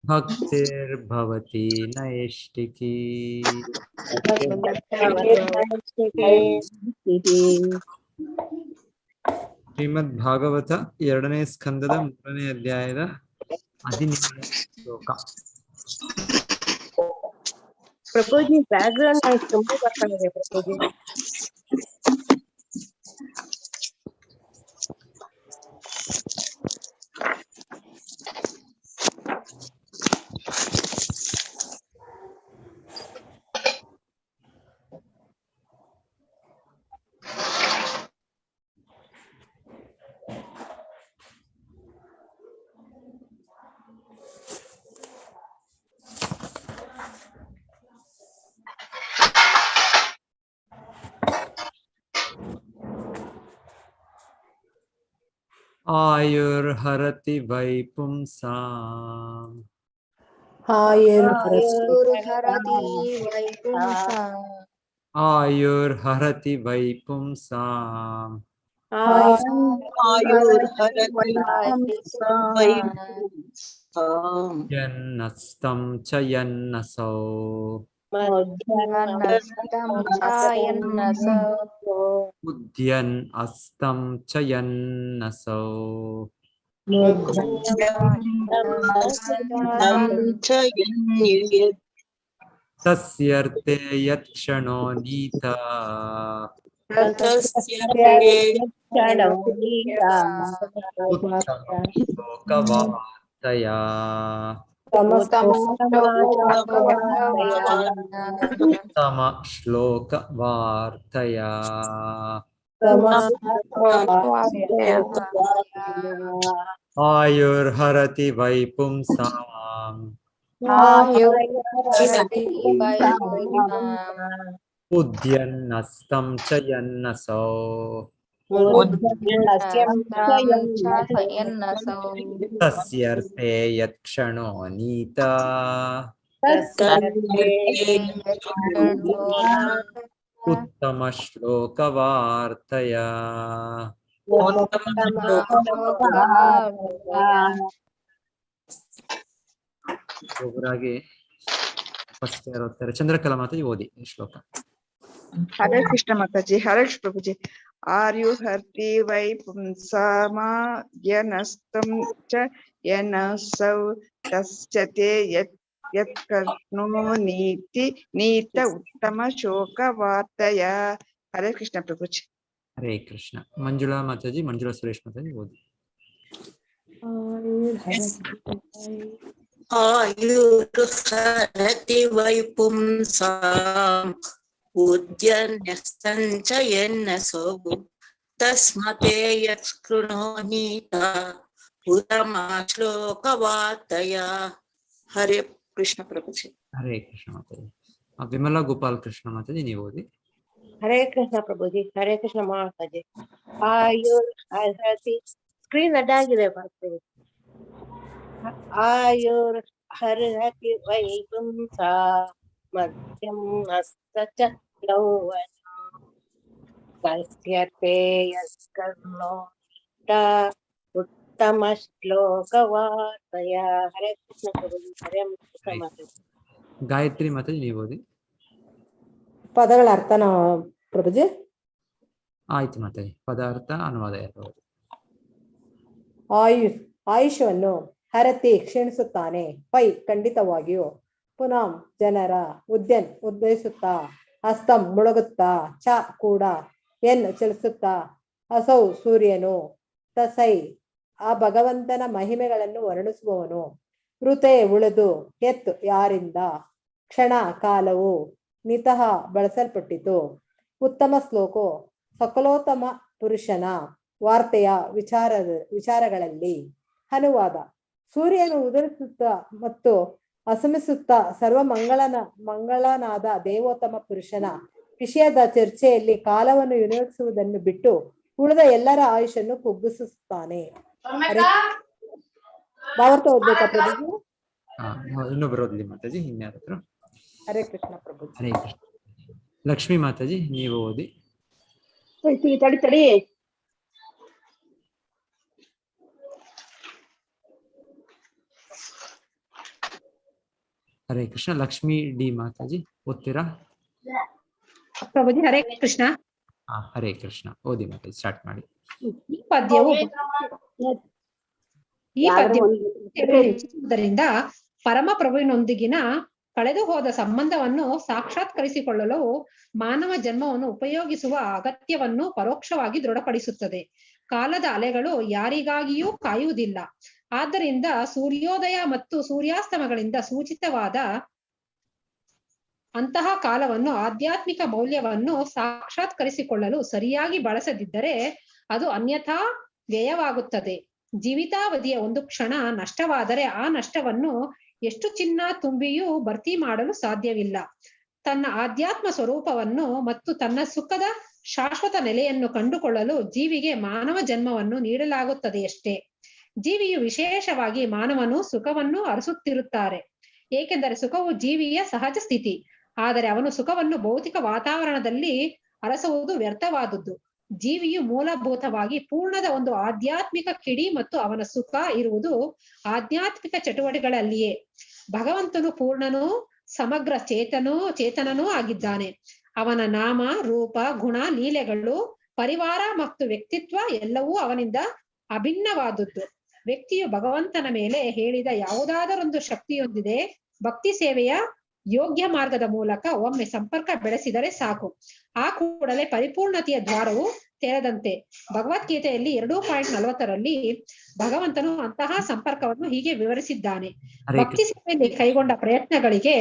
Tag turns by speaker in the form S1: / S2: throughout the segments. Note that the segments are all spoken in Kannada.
S1: भक्तिर्भवति नैष्टिकी ಶ್ರೀಮದ್ಭಾಗವತ 2ನೇ ಸ್ಕಂದದ 3ನೇ ಅಧ್ಯಾಯದ 17ನೇ ಶ್ಲೋಕ.
S2: ಪ್ರಭುಜಿ ಬ್ಯಾಕ್ಗ್ರೌಂಡ್ ನಾಯ್ಸ್ ತುಂಬಾ ಬರ್ತಾ ಇದೆ ಪ್ರಭುಜಿ.
S1: ಆಯುರ್ಹರತಿ ವೈಪುಂಸಾಂ ಆಯುರ್ಹರತಿ ವೈಪುಂಸಾಂ ಯನ್ನಸ್ತಂ ಚ ಯನ್ನಸೌ ಉದ್ಯನ್ ಅಸ್ತಂ ಚ ಯನ್ನಸೌ ತಸ್ಯರ್ತೆ ಯತ್ ಕ್ಷಣೋ ನೀತಾ ಲೋಕವಾರ್ತೆಯ ಉತ್ತಮ ಶ್ಲೋಕವಾರ್ತೆಯ ಆಯುರ್ಹರತಿ ವೈಪುಂಸಾಂ ಉದ್ಯನ್ನಸ್ತಂ ಚ ಯನ್ನಸೌ ತಸ್ಯರ್ತೆ ಯತ್ ಕ್ಷಣೋ ನೀತಾ ಉತ್ತಮ ಶ್ಲೋಕವಾರ್ತೆಯ. ಒಬ್ಬರಾಗಿ ಫಸ್ಟ್ ಯಾರು ಓದ್ತಾರೆ? ಚಂದ್ರಕಲಾ ಮಾತಾಜಿ ಓದಿ ಈ ಶ್ಲೋಕ.
S3: ಹರೇ ಕೃಷ್ಣ ಮಾತಾಜಿ. ಹರೇ ಕೃಷ್ಣ ಪ್ರಭುಜಿ. ಆರ್ಯುಹರ್ತಿ ವೈಪುಂಸಾಮಾಯನಸ್ತಂ ಚ ಯನಸೌ ತಸ್ಯತೆ ಯತ್ ಕರ್ಣೋ ನೀತ ಉತ್ತಮ ಶೋಕ ವಾರ್ತೆಯ. ಹರೇ ಕೃಷ್ಣ ಪ್ರಭುಜಿ.
S1: ಹರೇ ಕೃಷ್ಣ. ಮಂಜುಳಾ ಮಾತಾಜಿ, ಮಂಜುಳಾ ಸುರೇಶ್ ಮಾತಾಜಿ ಓದಿ.
S4: ಆಯುರ್ಹರತಿ ವೈಪುಂಸಾಂ ಉದ್ಯನ್ಯಸ್ತಂ ಚ ಯನ್ನಸೌ ತಸ್ಮತೆ ಯತ್ ಕೃಣೋನೀತ ಉತ್ತಮ ಶ್ಲೋಕವಾರ್ತೆಯ. ಹರೇ ಕೃಷ್ಣ ಪ್ರಭುಜಿ.
S1: ಹರೇ ಕೃಷ್ಣ ಮಾತಾಜಿ. ವಿಮಲಾ ಗೋಪಾಲ್ ಕೃಷ್ಣ ಮಾತಾಜಿ ನೀವು ಓದಿ.
S2: ಹರೇ ಕೃಷ್ಣ ಪ್ರಭುಜಿ. ಹರೇ ಕೃಷ್ಣ ಮಾತಾಜಿ. ಆಯುರ್ಹರತಿ ಸ್ಕ್ರೀನ್ ಅಡ್ಡಾಗಿದೆ ಬರ್ತೀವಿ. ಆಯುರ್ಹರತಿ ವೈಪುಂಸಾ ಮಧ್ಯಂ ಹಸ್ತ ಚ ಯೌವನ ತಸ್ಯತೆ ಯತ್ ಕರ್ಣೋ ಉತ್ತಮ ಶ್ಲೋಕವಾರ್ತೆಯ. ಹರೇ ಕೃಷ್ಣ ಪ್ರಭುಜಿ. ಹರೇ ಕೃಷ್ಣ ಮಾತಾಜಿ.
S1: ಗಾಯತ್ರಿ ಮಾತಾಜಿ ನೀವು ಓದಿ.
S5: ಪದಗಳ ಅರ್ಥನ ಪ್ರಭುಜಿ.
S1: ಆಯ್ತು ಮಾತಾಜಿ. ಪದಾರ್ಥ ಅನುವಾದ ಓದಿ.
S5: ಆಯುಷವನ್ನು ಹರತಿ ಕ್ಷೀಣಿಸುತ್ತಾನೆ, ಪೈ ಖಂಡಿತವಾಗಿಯೂ, ಪುನಃ ಜನರ, ಉದ್ಯನ್ ಉದ್ಭವಿಸುತ್ತಾ, ಹಸ್ತಂ ಮುಳುಗುತ್ತಾ, ಚ ಕೂಡ, ಎನ್ ಚಲಿಸುತ್ತಾ, ಅಸೌ ಸೂರ್ಯನು, ತಸೈ ಆ ಭಗವಂತನ ಮಹಿಮೆಗಳನ್ನು ವರ್ಣಿಸುವವನು, ಋತೆ ಉಳಿದು, ಎತ್ ಯಾರಿಂದ, ಕ್ಷಣ ಕಾಲವು, ನಿತಃ ಬಳಸಲ್ಪಟ್ಟಿತು, ಉತ್ತಮ ಶ್ಲೋಕೋ ಸಕಲೋತ್ತಮ ಪುರುಷನ ವಾರ್ತೆಯ ವಿಚಾರಗಳಲ್ಲಿ. ಅನುವಾದ. ಸೂರ್ಯನು ಉದಯಿಸುತ್ತಾ ಮತ್ತು ಅಸಮಿಸುತ್ತಾ ಮಂಗಳನಾದ ದೇವೋತ್ತಮ ಪುರುಷನ ವಿಷಯದ ಚರ್ಚೆಯಲ್ಲಿ ಕಾಲವನ್ನು ವಿನಿಯೋಗಿಸುವುದನ್ನು ಬಿಟ್ಟು ಉಳಿದ ಎಲ್ಲರ ಆಯುಷನ್ನು ಕುಗ್ಗಿಸುತ್ತಾನೆ. ಭಾವಾರ್ಥ ಓದ್ಬೇಕಾ ಪ್ರಭುಜಿ?
S1: ಇನ್ನೊಬ್ಬರು ಓದಲಿ ಮಾತಾಜಿ. ಇನ್ಯಾರಾದ್ರು?
S5: ಹರೇ ಕೃಷ್ಣ ಪ್ರಭುಜಿ.
S1: ಹರೇ ಕೃಷ್ಣ. ಲಕ್ಷ್ಮೀ ಮಾತಾಜಿ ನೀವು ಓದಿ.
S3: ತಡಿ.
S1: ಹರೇ ಕೃಷ್ಣ. ಲಕ್ಷ್ಮೀ ಡಿ ಮಾತಾಜಿ ಓದ್ತೀರಾ?
S6: ಪ್ರಭುಜಿ ಹರೇ ಕೃಷ್ಣ.
S1: ಹರೇ ಕೃಷ್ಣ. ಓದಿ ಮಾತಾಜಿ, ಸ್ಟಾರ್ಟ್ ಮಾಡಿ.
S6: ಈ ಪದ್ಯವು ಹೆಚ್ಚಿಸುವುದರಿಂದ ಪರಮ ಪ್ರಭುವಿನೊಂದಿಗಿನ ಕಳೆದು ಹೋದ ಸಂಬಂಧವನ್ನು ಸಾಕ್ಷಾತ್ಕರಿಸಿಕೊಳ್ಳಲು ಮಾನವ ಜನ್ಮವನ್ನು ಉಪಯೋಗಿಸುವ ಅಗತ್ಯವನ್ನು ಪರೋಕ್ಷವಾಗಿ ದೃಢಪಡಿಸುತ್ತದೆ. ಕಾಲದ ಅಲೆಗಳು ಯಾರಿಗಾಗಿಯೂ ಕಾಯುವುದಿಲ್ಲ. ಆದ್ದರಿಂದ ಸೂರ್ಯೋದಯ ಮತ್ತು ಸೂರ್ಯಾಸ್ತಮಗಳಿಂದ ಸೂಚಿತವಾದ ಅಂತಹ ಕಾಲವನ್ನು ಆಧ್ಯಾತ್ಮಿಕ ಮೌಲ್ಯವನ್ನು ಸಾಕ್ಷಾತ್ಕರಿಸಿಕೊಳ್ಳಲು ಸರಿಯಾಗಿ ಬಳಸದಿದ್ದರೆ ಅದು ಅನ್ಯಥಾ ವ್ಯಯವಾಗುತ್ತದೆ. ಜೀವಿತಾವಧಿಯ ಒಂದು ಕ್ಷಣ ನಷ್ಟವಾದರೆ ಆ ನಷ್ಟವನ್ನು ಎಷ್ಟು ಚಿನ್ನ ತುಂಬಿಯೂ ಭರ್ತಿ ಮಾಡಲು ಸಾಧ್ಯವಿಲ್ಲ. ತನ್ನ ಆಧ್ಯಾತ್ಮ ಸ್ವರೂಪವನ್ನು ಮತ್ತು ತನ್ನ ಸುಖದ ಶಾಶ್ವತ ನೆಲೆಯನ್ನು ಕಂಡುಕೊಳ್ಳಲು ಜೀವಿಗೆ ಮಾನವ ಜನ್ಮವನ್ನು ನೀಡಲಾಗುತ್ತದೆಯಷ್ಟೇ. ಜೀವಿಯು, ವಿಶೇಷವಾಗಿ ಮಾನವನು, ಸುಖವನ್ನು ಅರಸುತ್ತಿರುತ್ತಾರೆ, ಏಕೆಂದರೆ ಸುಖವು ಜೀವಿಯ ಸಹಜ ಸ್ಥಿತಿ. ಆದರೆ ಅವನು ಸುಖವನ್ನು ಭೌತಿಕ ವಾತಾವರಣದಲ್ಲಿ ಅರಸುವುದು ವ್ಯರ್ಥವಾದುದು. ಜೀವಿಯು ಮೂಲಭೂತವಾಗಿ ಪೂರ್ಣದ ಒಂದು ಆಧ್ಯಾತ್ಮಿಕ ಕಿಡಿ ಮತ್ತು ಅವನ ಸುಖ ಇರುವುದು ಆಧ್ಯಾತ್ಮಿಕ ಚಟುವಟಿಕೆಗಳಲ್ಲಿಯೇ. ಭಗವಂತನು ಪೂರ್ಣನೂ ಸಮಗ್ರ ಚೇತನನೂ ಆಗಿದ್ದಾನೆ. ಅವನ ನಾಮ, ರೂಪ, ಗುಣ, ಲೀಲೆಗಳು, ಪರಿವಾರ ಮತ್ತು ವ್ಯಕ್ತಿತ್ವ ಎಲ್ಲವೂ ಅವನಿಂದ ಅಭಿನ್ನವಾದದ್ದು. ವ್ಯಕ್ತಿಯು ಭಗವಂತನ ಮೇಲೆ ಹೇಳಿದ ಯಾವುದಾದರೊಂದು ಶಕ್ತಿಯೊಂದಿದೆ ಭಕ್ತಿ ಸೇವೆಯ ಯೋಗ್ಯ ಮಾರ್ಗದ ಮೂಲಕ ಒಮ್ಮೆ ಸಂಪರ್ಕ ಬೆಳೆಸಿದರೆ ಸಾಕು. ಆ ಕೂಡಲೇ ಪರಿಪೂರ್ಣತೆಯ ದ್ವಾರವು ತೆರೆದಂತೆ. ಭಗವದ್ಗೀತೆಯಲ್ಲಿ 2.40 ಭಗವಂತನು ಅಂತಹ ಸಂಪರ್ಕವನ್ನು ಹೀಗೆ ವಿವರಿಸಿದ್ದಾನೆ. ಭಕ್ತಿ ಸೇವೆಯಲ್ಲಿ ಕೈಗೊಂಡ ಪ್ರಯತ್ನಗಳಿಗೆ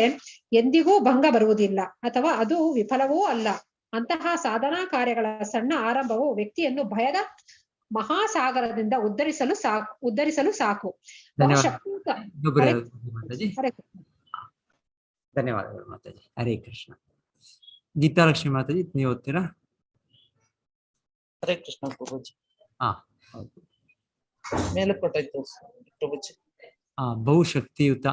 S6: ಎಂದಿಗೂ ಭಂಗ ಬರುವುದಿಲ್ಲ ಅಥವಾ ಅದು ವಿಫಲವೂ ಅಲ್ಲ. ಅಂತಹ ಸಾಧನಾ ಕಾರ್ಯಗಳ ಸಣ್ಣ ಆರಂಭವು ವ್ಯಕ್ತಿಯನ್ನು ಭಯದ ಮಹಾಸಾಗರದಿಂದ ಉದ್ಧರಿಸಲು ಸಾಕು.
S1: ಧನ್ಯವಾದಗಳು ಮಾತಾಜಿ. ಹರೇ ಕೃಷ್ಣ. ಗೀತಾಲಕ್ಷ್ಮಿ ಮಾತಾಜಿ, ನೀವು ಓದ್ತೀರಾ?
S7: ಹರೇ ಕೃಷ್ಣ ಪ್ರಭುಜಿ.
S1: ಹೌದು.
S7: ಮೇಲೆ ಕೊಟ್ಟಾಯ್ತು ಪ್ರಭುಜಿ.
S1: ಬಹುಶಕ್ತಿಯುತ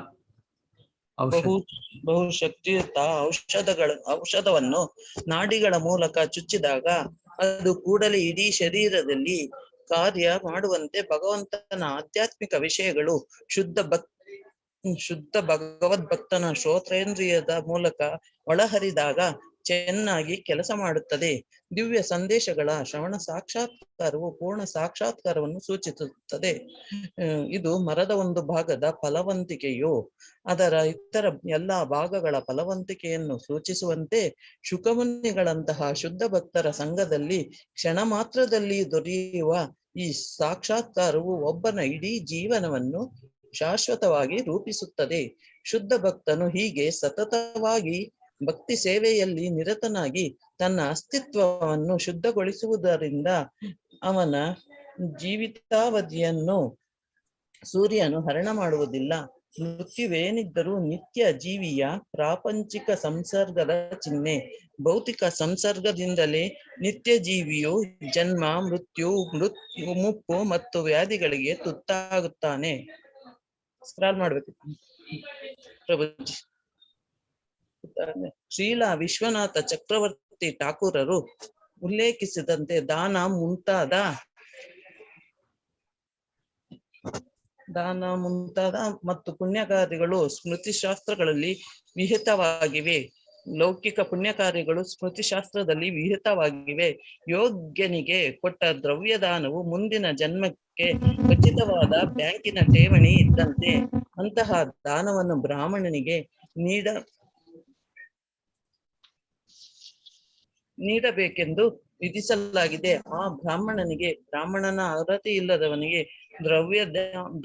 S7: ಬಹುಶಕ್ತಿಯುತ ಔಷಧವನ್ನು ನಾಡಿಗಳ ಮೂಲಕ ಚುಚ್ಚಿದಾಗ ಅದು ಕೂಡಲೇ ಇಡೀ ಶರೀರದಲ್ಲಿ ಕಾರ್ಯ ಮಾಡುವಂತೆ ಭಗವಂತನ ಆಧ್ಯಾತ್ಮಿಕ ವಿಷಯಗಳು ಶುದ್ಧ ಭಗವದ್ಭಕ್ತನ ಶ್ರೋತ್ರೇಂದ್ರಿಯದ ಮೂಲಕ ಒಳಹರಿದಾಗ ಚೆನ್ನಾಗಿ ಕೆಲಸ ಮಾಡುತ್ತದೆ. ದಿವ್ಯ ಸಂದೇಶಗಳ ಶ್ರವಣ ಸಾಕ್ಷಾತ್ಕಾರವು ಪೂರ್ಣ ಸಾಕ್ಷಾತ್ಕಾರವನ್ನು ಸೂಚಿಸುತ್ತದೆ. ಇದು ಮರದ ಒಂದು ಭಾಗದ ಫಲವಂತಿಕೆಯು ಅದರ ಇತರ ಎಲ್ಲಾ ಭಾಗಗಳ ಫಲವಂತಿಕೆಯನ್ನು ಸೂಚಿಸುವಂತೆ ಶುಕಮುನಿಗಳಂತಹ ಶುದ್ಧ ಭಕ್ತರ ಸಂಘದಲ್ಲಿ ಕ್ಷಣ ಮಾತ್ರದಲ್ಲಿ ದೊರೆಯುವ ಈ ಸಾಕ್ಷಾತ್ಕಾರವು ಒಬ್ಬನ ಇಡೀ ಜೀವನವನ್ನು ಶಾಶ್ವತವಾಗಿ ರೂಪಿಸುತ್ತದೆ. ಶುದ್ಧ ಭಕ್ತನು ಹೀಗೆ ಸತತವಾಗಿ ಭಕ್ತಿ ಸೇವೆಯಲ್ಲಿ ನಿರತನಾಗಿ ತನ್ನ ಅಸ್ತಿತ್ವವನ್ನು ಶುದ್ಧಗೊಳಿಸುವುದರಿಂದ ಅವನ ಜೀವಿತಾವಧಿಯನ್ನು ಸೂರ್ಯನು ಹರಣ ಮಾಡುವುದಿಲ್ಲ. ಮೃತ್ಯುವೇನಿದ್ದರೂ ನಿತ್ಯ ಜೀವಿಯ ಪ್ರಾಪಂಚಿಕ ಸಂಸರ್ಗದ ಚಿಹ್ನೆ. ಭೌತಿಕ ಸಂಸರ್ಗದಿಂದಲೇ ನಿತ್ಯ ಜೀವಿಯು ಜನ್ಮ, ಮೃತ್ಯು, ಮುಪ್ಪು ಮತ್ತು ವ್ಯಾಧಿಗಳಿಗೆ ತುತ್ತಾಗುತ್ತಾನೆ. ಸ್ಕ್ರಾಲ್ ಮಾಡ್ಬೇಕು ಪ್ರಭುಜಿ. ಶ್ರೀಲ ವಿಶ್ವನಾಥ ಚಕ್ರವರ್ತಿ ಠಾಕೂರರು ಉಲ್ಲೇಖಿಸಿದಂತೆ ದಾನ ಮುಂತಾದ ಮತ್ತು ಪುಣ್ಯಕಾರ್ಯಗಳು ಸ್ಮೃತಿಶಾಸ್ತ್ರಗಳಲ್ಲಿ ವಿಹಿತವಾಗಿವೆ. ಲೌಕಿಕ ಪುಣ್ಯಕಾರ್ಯಗಳು ಸ್ಮೃತಿಶಾಸ್ತ್ರದಲ್ಲಿ ವಿಹಿತವಾಗಿವೆ. ಯೋಗ್ಯನಿಗೆ ಕೊಟ್ಟ ದ್ರವ್ಯದಾನವು ಮುಂದಿನ ಜನ್ಮಕ್ಕೆ ಖಚಿತವಾದ ಬ್ಯಾಂಕಿನ ಠೇವಣಿ ಇದ್ದಂತೆ. ಅಂತಹ ದಾನವನ್ನು ಬ್ರಾಹ್ಮಣನಿಗೆ ನೀಡಬೇಕೆಂದು ವಿಧಿಸಲಾಗಿದೆ. ಆ ಬ್ರಾಹ್ಮಣನ ಅರ್ಹತೆ ಇಲ್ಲದವನಿಗೆ ದ್ರವ್ಯ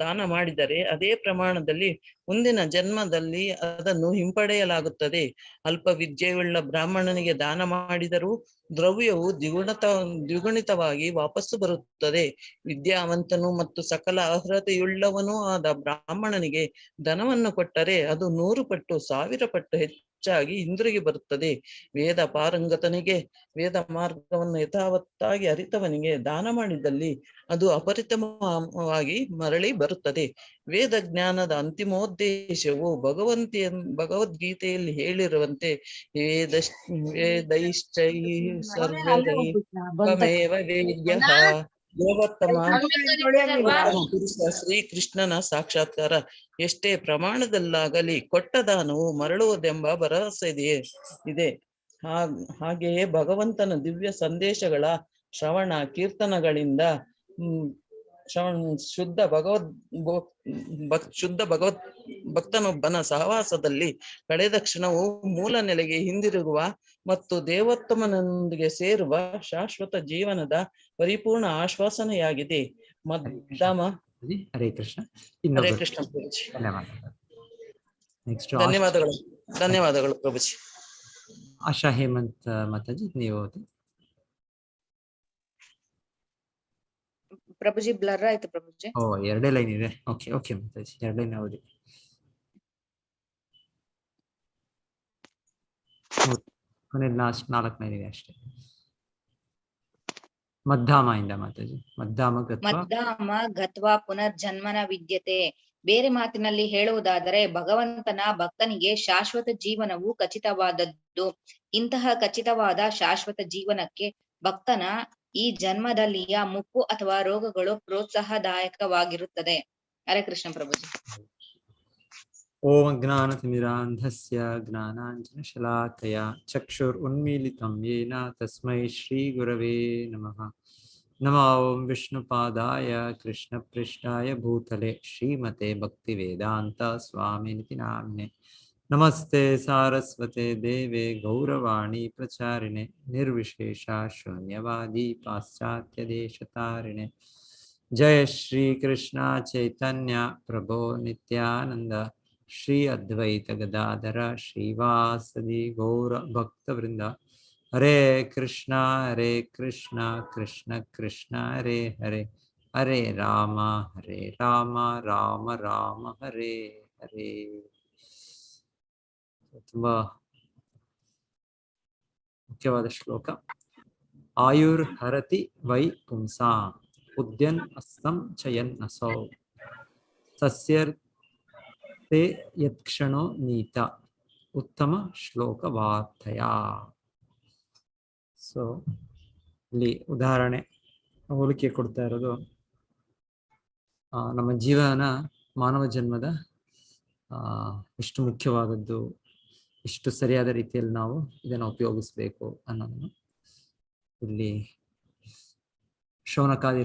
S7: ದಾನ ಮಾಡಿದರೆ ಅದೇ ಪ್ರಮಾಣದಲ್ಲಿ ಮುಂದಿನ ಜನ್ಮದಲ್ಲಿ ಅದನ್ನು ಹಿಂಪಡೆಯಲಾಗುತ್ತದೆ. ಅಲ್ಪ ವಿದ್ಯೆಯುಳ್ಳ ಬ್ರಾಹ್ಮಣನಿಗೆ ದಾನ ಮಾಡಿದರೂ ದ್ರವ್ಯವು ದ್ವಿಗುಣಿತವಾಗಿ ವಾಪಸ್ಸು ಬರುತ್ತದೆ. ವಿದ್ಯಾವಂತನು ಮತ್ತು ಸಕಲ ಅರ್ಹತೆಯುಳ್ಳವನೂ ಆದ ಬ್ರಾಹ್ಮಣನಿಗೆ ಧನವನ್ನು ಕೊಟ್ಟರೆ ಅದು 100 ಪಟ್ಟು 1000 ಪಟ್ಟು ಹೆಚ್ಚಾಗಿ ಹಿಂದಿರುಗಿ ಬರುತ್ತದೆ. ವೇದ ಪಾರಂಗತನಿಗೆ, ವೇದ ಮಾರ್ಗವನ್ನು ಯಥಾವತ್ತಾಗಿ ಅರಿತವನಿಗೆ ದಾನ ಮಾಡಿದಲ್ಲಿ ಅದು ಅಪರಿತಮವಾಗಿ ಮರಳಿ ಬರುತ್ತದೆ. ವೇದ ಜ್ಞಾನದ ಅಂತಿಮೋದ್ದೇಶವು ಭಗವದ್ಗೀತೆಯಲ್ಲಿ ಹೇಳಿರುವಂತೆ ವೇದೈಶ್ಚೈ ಸರ್ವೈವೇವ ವೇದ್ಯಃ ದೇವೋತ್ತಮ
S3: ತೊಳೆಯಂಗಿಲ್ಲ.
S7: ಪುರುಷ ಶ್ರೀಕೃಷ್ಣನ ಸಾಕ್ಷಾತ್ಕಾರ ಎಷ್ಟೇ ಪ್ರಮಾಣದಲ್ಲಾಗಲಿ ಕೊಟ್ಟ ದಾನವು ಮರಳುವುದೆಂಬ ಭರವಸೆ ಇದೆ. ಹಾಗೆಯೇ ಭಗವಂತನ ದಿವ್ಯ ಸಂದೇಶಗಳ ಶ್ರವಣ ಕೀರ್ತನಗಳಿಂದ ಶುದ್ಧ ಭಗವತ್ ಭಕ್ತನೊಬ್ಬನ ಸಹವಾಸದಲ್ಲಿ ಕಳೆದ ಕ್ಷಣವು ಮೂಲ ನೆಲೆಗೆ ಹಿಂದಿರುಗುವ ಮತ್ತು ದೇವೋತ್ತಮನೊಂದಿಗೆ ಸೇರುವ ಶಾಶ್ವತ ಜೀವನದ ಪರಿಪೂರ್ಣ ಆಶ್ವಾಸನೆಯಾಗಿದೆ. ಮದ್ದಾಮ.
S1: ಹರೇ ಕೃಷ್ಣ.
S7: ಹರೇ ಕೃಷ್ಣ ಪ್ರಭುಜಿ.
S1: ನೆಕ್ಸ್ಟ್
S7: ಧನ್ಯವಾದಗಳು ಪ್ರಭುಜಿ.
S1: ಆಶಾ ಹೇಮಂತ್ ಮಾತಾಜಿ ನೀವು ಓದಿ.
S3: ಪ್ರಭುಜಿ ಬ್ಲರ್ ಆಯ್ತು ಪ್ರಭುಜಿ.
S1: ಓ, 2 ಲೈನ್ ಇದೆ. ಓಕೆ ಓಕೆ ಮಾತಾಜಿ, 2 ಲೈನ್ ಓದಿ. ಲಾಸ್ಟ್ 4 ಲೈನ್ ಇದೆ ಅಷ್ಟೇ. ಮದ್ದಾಮ ಇಂದ ಮಾತಾಜಿ. ಮದ್ದಾಮ
S8: ಗತ್ವಾ ಪುನರ್ಜನ್ಮನ ವಿದ್ಯತೆ. ಬೇರೆ ಮಾತಿನಲ್ಲಿ ಹೇಳುವುದಾದರೆ ಭಗವಂತನ ಭಕ್ತನಿಗೆ ಶಾಶ್ವತ ಜೀವನವು ಖಚಿತವಾದದ್ದು. ಇಂತಹ ಖಚಿತವಾದ ಶಾಶ್ವತ ಜೀವನಕ್ಕೆ ಭಕ್ತನ ಈ ಜನ್ಮದಲ್ಲಿಯ ಮುಪ್ಪು ಅಥವಾ ರೋಗಗಳು ಪ್ರೋತ್ಸಾಹದಾಯಕವಾಗಿರುತ್ತದೆ. ಹರೇ ಕೃಷ್ಣ ಪ್ರಭುಜಿ.
S1: ಓಂ ಜ್ಞಾನತಿಮಿರಾಂಧಸ್ಯ ಜ್ಞಾನಾಂಜನಶಲಾಕಯ ಚಕ್ಷುರುನ್ಮೀಲಿತಂ ಯೇನ ತಸ್ಮೈ ಶ್ರೀ ಗುರವೇ ನಮಃ. ನಮೋ ಓಂ ವಿಷ್ಣುಪಾದಾಯ ಕೃಷ್ಣಪೃಷ್ಠಾಯ ಭೂತಲೆ ಶ್ರೀಮತೆ ಭಕ್ತಿವೇದಾಂತ ಸ್ವಾಮಿನಿತಿ ನಾಮಿನೆ. ನಮಸ್ತೆ ಸಾರಸ್ವತೆ ದೇವೆ ಗೌರವಾಣಿ ಪ್ರಚಾರಿಣೆ ನಿರ್ವಿಶೇಷ ಶೂನ್ಯವಾದಿ ಪಾಶ್ಚಾತ್ಯ ದೇಶತಾರಿಣೆ. ಜಯ ಶ್ರೀ ಕೃಷ್ಣ ಚೈತನ್ಯ ಪ್ರಭೋ ನಿತ್ಯಾನಂದ ಶ್ರೀ ಅದ್ವೈತ ಗದಾಧರ ಶ್ರೀವಾಸದಿ ಗೌರ ಭಕ್ತವೃಂದ. ಹರೇ ಕೃಷ್ಣ ಕೃಷ್ಣ ಕೃಷ್ಣ ಹರೇ ಹರೇ, ಹರೇ ರಾಮ ರಾಮ ರಾಮ ಹರೇ ಹರೇ. ತುಂಬಾ ಮುಖ್ಯವಾದ ಶ್ಲೋಕ. ಆಯುರ್ ಹರತಿ ವೈ ಪುಂಸಾ ಉದ್ಯನ್ ಅಸ್ತಂ ಚಯನ್ ಅಸೌ ಸಸ್ಯರ್ತೆ ಯತ್ಕ್ಷಣೋ ನೀತ ಉತ್ತಮ ಶ್ಲೋಕ ವಾರ್ತೆಯ. ಸೊ ಇಲ್ಲಿ ಉದಾಹರಣೆ ಹೋಲಿಕೆ ಕೊಡ್ತಾ ಇರೋದು ನಮ್ಮ ಜೀವನ, ಮಾನವ ಜನ್ಮದ ಎಷ್ಟು ಮುಖ್ಯವಾದದ್ದು, ಎಷ್ಟು ಸರಿಯಾದ ರೀತಿಯಲ್ಲಿ ನಾವು ಇದನ್ನು ಉಪಯೋಗಿಸ್ಬೇಕು ಅನ್ನೋದನ್ನು ಇಲ್ಲಿ ಶೌನಕಾದಿ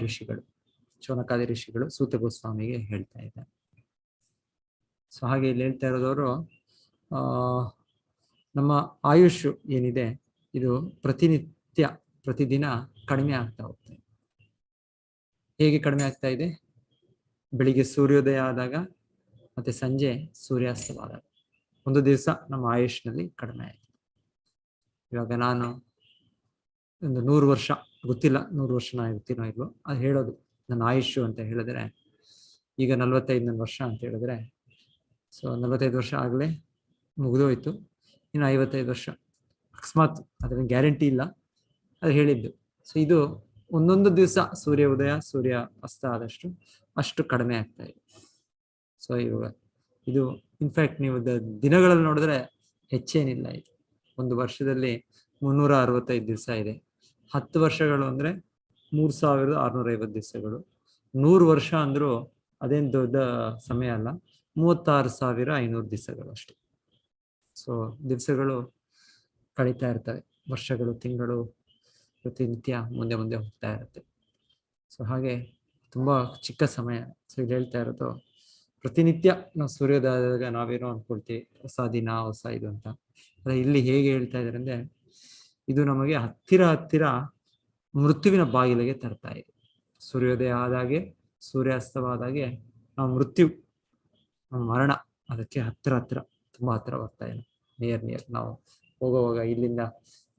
S1: ಋಷಿಗಳು ಸೂತ ಗೋಸ್ವಾಮಿಗೆ ಹೇಳ್ತಾ ಇದ್ದಾರೆ. ಸೊ ಹಾಗೆ ಇಲ್ಲಿ ಹೇಳ್ತಾ ಇರೋದವರು ನಮ್ಮ ಆಯುಷ್ ಏನಿದೆ ಇದು ಪ್ರತಿದಿನ ಕಡಿಮೆ ಆಗ್ತಾ ಹೋಗ್ತಾ ಇದೆ. ಹೇಗೆ ಕಡಿಮೆ ಆಗ್ತಾ ಇದೆ? ಬೆಳಿಗ್ಗೆ ಸೂರ್ಯೋದಯ ಆದಾಗ ಮತ್ತೆ ಸಂಜೆ ಸೂರ್ಯಾಸ್ತವಾದಾಗ ಒಂದು ದಿವಸ ನಮ್ಮ ಆಯುಷ್ನಲ್ಲಿ ಕಡಿಮೆ ಆಯಿತು. ಇವಾಗ ನಾನು ಒಂದು 100 ವರ್ಷ, ಗೊತ್ತಿಲ್ಲ 100 ವರ್ಷ ಇರ್ತೀನೋ ಇಲ್ವೋ, ಅದು ಹೇಳೋದು ನನ್ನ ಆಯುಷ್ಯು ಅಂತ ಹೇಳಿದ್ರೆ ಈಗ 45 ವರ್ಷ ಅಂತ ಹೇಳಿದ್ರೆ, ಸೊ 45 ವರ್ಷ ಆಗಲೇ ಮುಗಿದೋಯ್ತು, ಇನ್ನು 55 ವರ್ಷ ಅಕಸ್ಮಾತ್, ಅದರ ಗ್ಯಾರಂಟಿ ಇಲ್ಲ, ಅದು ಹೇಳಿದ್ದು. ಸೊ ಇದು ಒಂದೊಂದು ದಿವಸ ಸೂರ್ಯ ಉದಯ ಸೂರ್ಯ ಅಸ್ತ ಆದಷ್ಟು ಅಷ್ಟು ಕಡಿಮೆ ಆಗ್ತಾ ಇದೆ. ಸೊ ಇವಾಗ ಇದು ಇನ್ಫ್ಯಾಕ್ಟ್ ನೀವು ದಿನಗಳಲ್ಲಿ ನೋಡಿದ್ರೆ ಹೆಚ್ಚೇನಿಲ್ಲ. ಇದು ಒಂದು ವರ್ಷದಲ್ಲಿ 365 ದಿವಸ ಇದೆ. 10 ವರ್ಷಗಳು ಅಂದ್ರೆ 3650 ದಿವಸಗಳು. 100 ವರ್ಷ ಅಂದ್ರೂ ಅದೇನು ದೊಡ್ಡ ಸಮಯ ಅಲ್ಲ, 36,500 ದಿವಸಗಳು ಅಷ್ಟೇ. ಸೊ ದಿವಸಗಳು ಕಳೀತಾ ಇರ್ತವೆ, ವರ್ಷಗಳು ತಿಂಗಳು ಪ್ರತಿನಿತ್ಯ ಮುಂದೆ ಹೋಗ್ತಾ ಇರುತ್ತೆ. ಸೊ ಹಾಗೆ ತುಂಬಾ ಚಿಕ್ಕ ಸಮಯ. ಸೊ ಇಲ್ಲಿ ಹೇಳ್ತಾ ಇರೋದು ಪ್ರತಿನಿತ್ಯ ನಾವು ಸೂರ್ಯೋದಯದಾಗ ನಾವೇನೋ ಅನ್ಕೊಳ್ತೀವಿ ಹೊಸ ದಿನ ಹೊಸ ಇದು ಅಂತ. ಅದೇ ಇಲ್ಲಿ ಹೇಗೆ ಹೇಳ್ತಾ ಇದ್ದಾರೆ ಅಂದ್ರೆ ಇದು ನಮಗೆ ಹತ್ತಿರ ಮೃತ್ಯುವಿನ ಬಾಗಿಲಿಗೆ ತರ್ತಾ ಇದೆ. ಸೂರ್ಯೋದಯ ಆದಾಗೆ ಸೂರ್ಯಾಸ್ತವಾದಾಗೆ ನಾವು ಮೃತ್ಯು, ಮರಣ ಅದಕ್ಕೆ ಹತ್ತಿರ ತುಂಬಾ ಹತ್ತಿರ ಬರ್ತಾ ಇದೆ. ನಿಯರ್ ನಾವು ಹೋಗುವಾಗ ಇಲ್ಲಿಂದ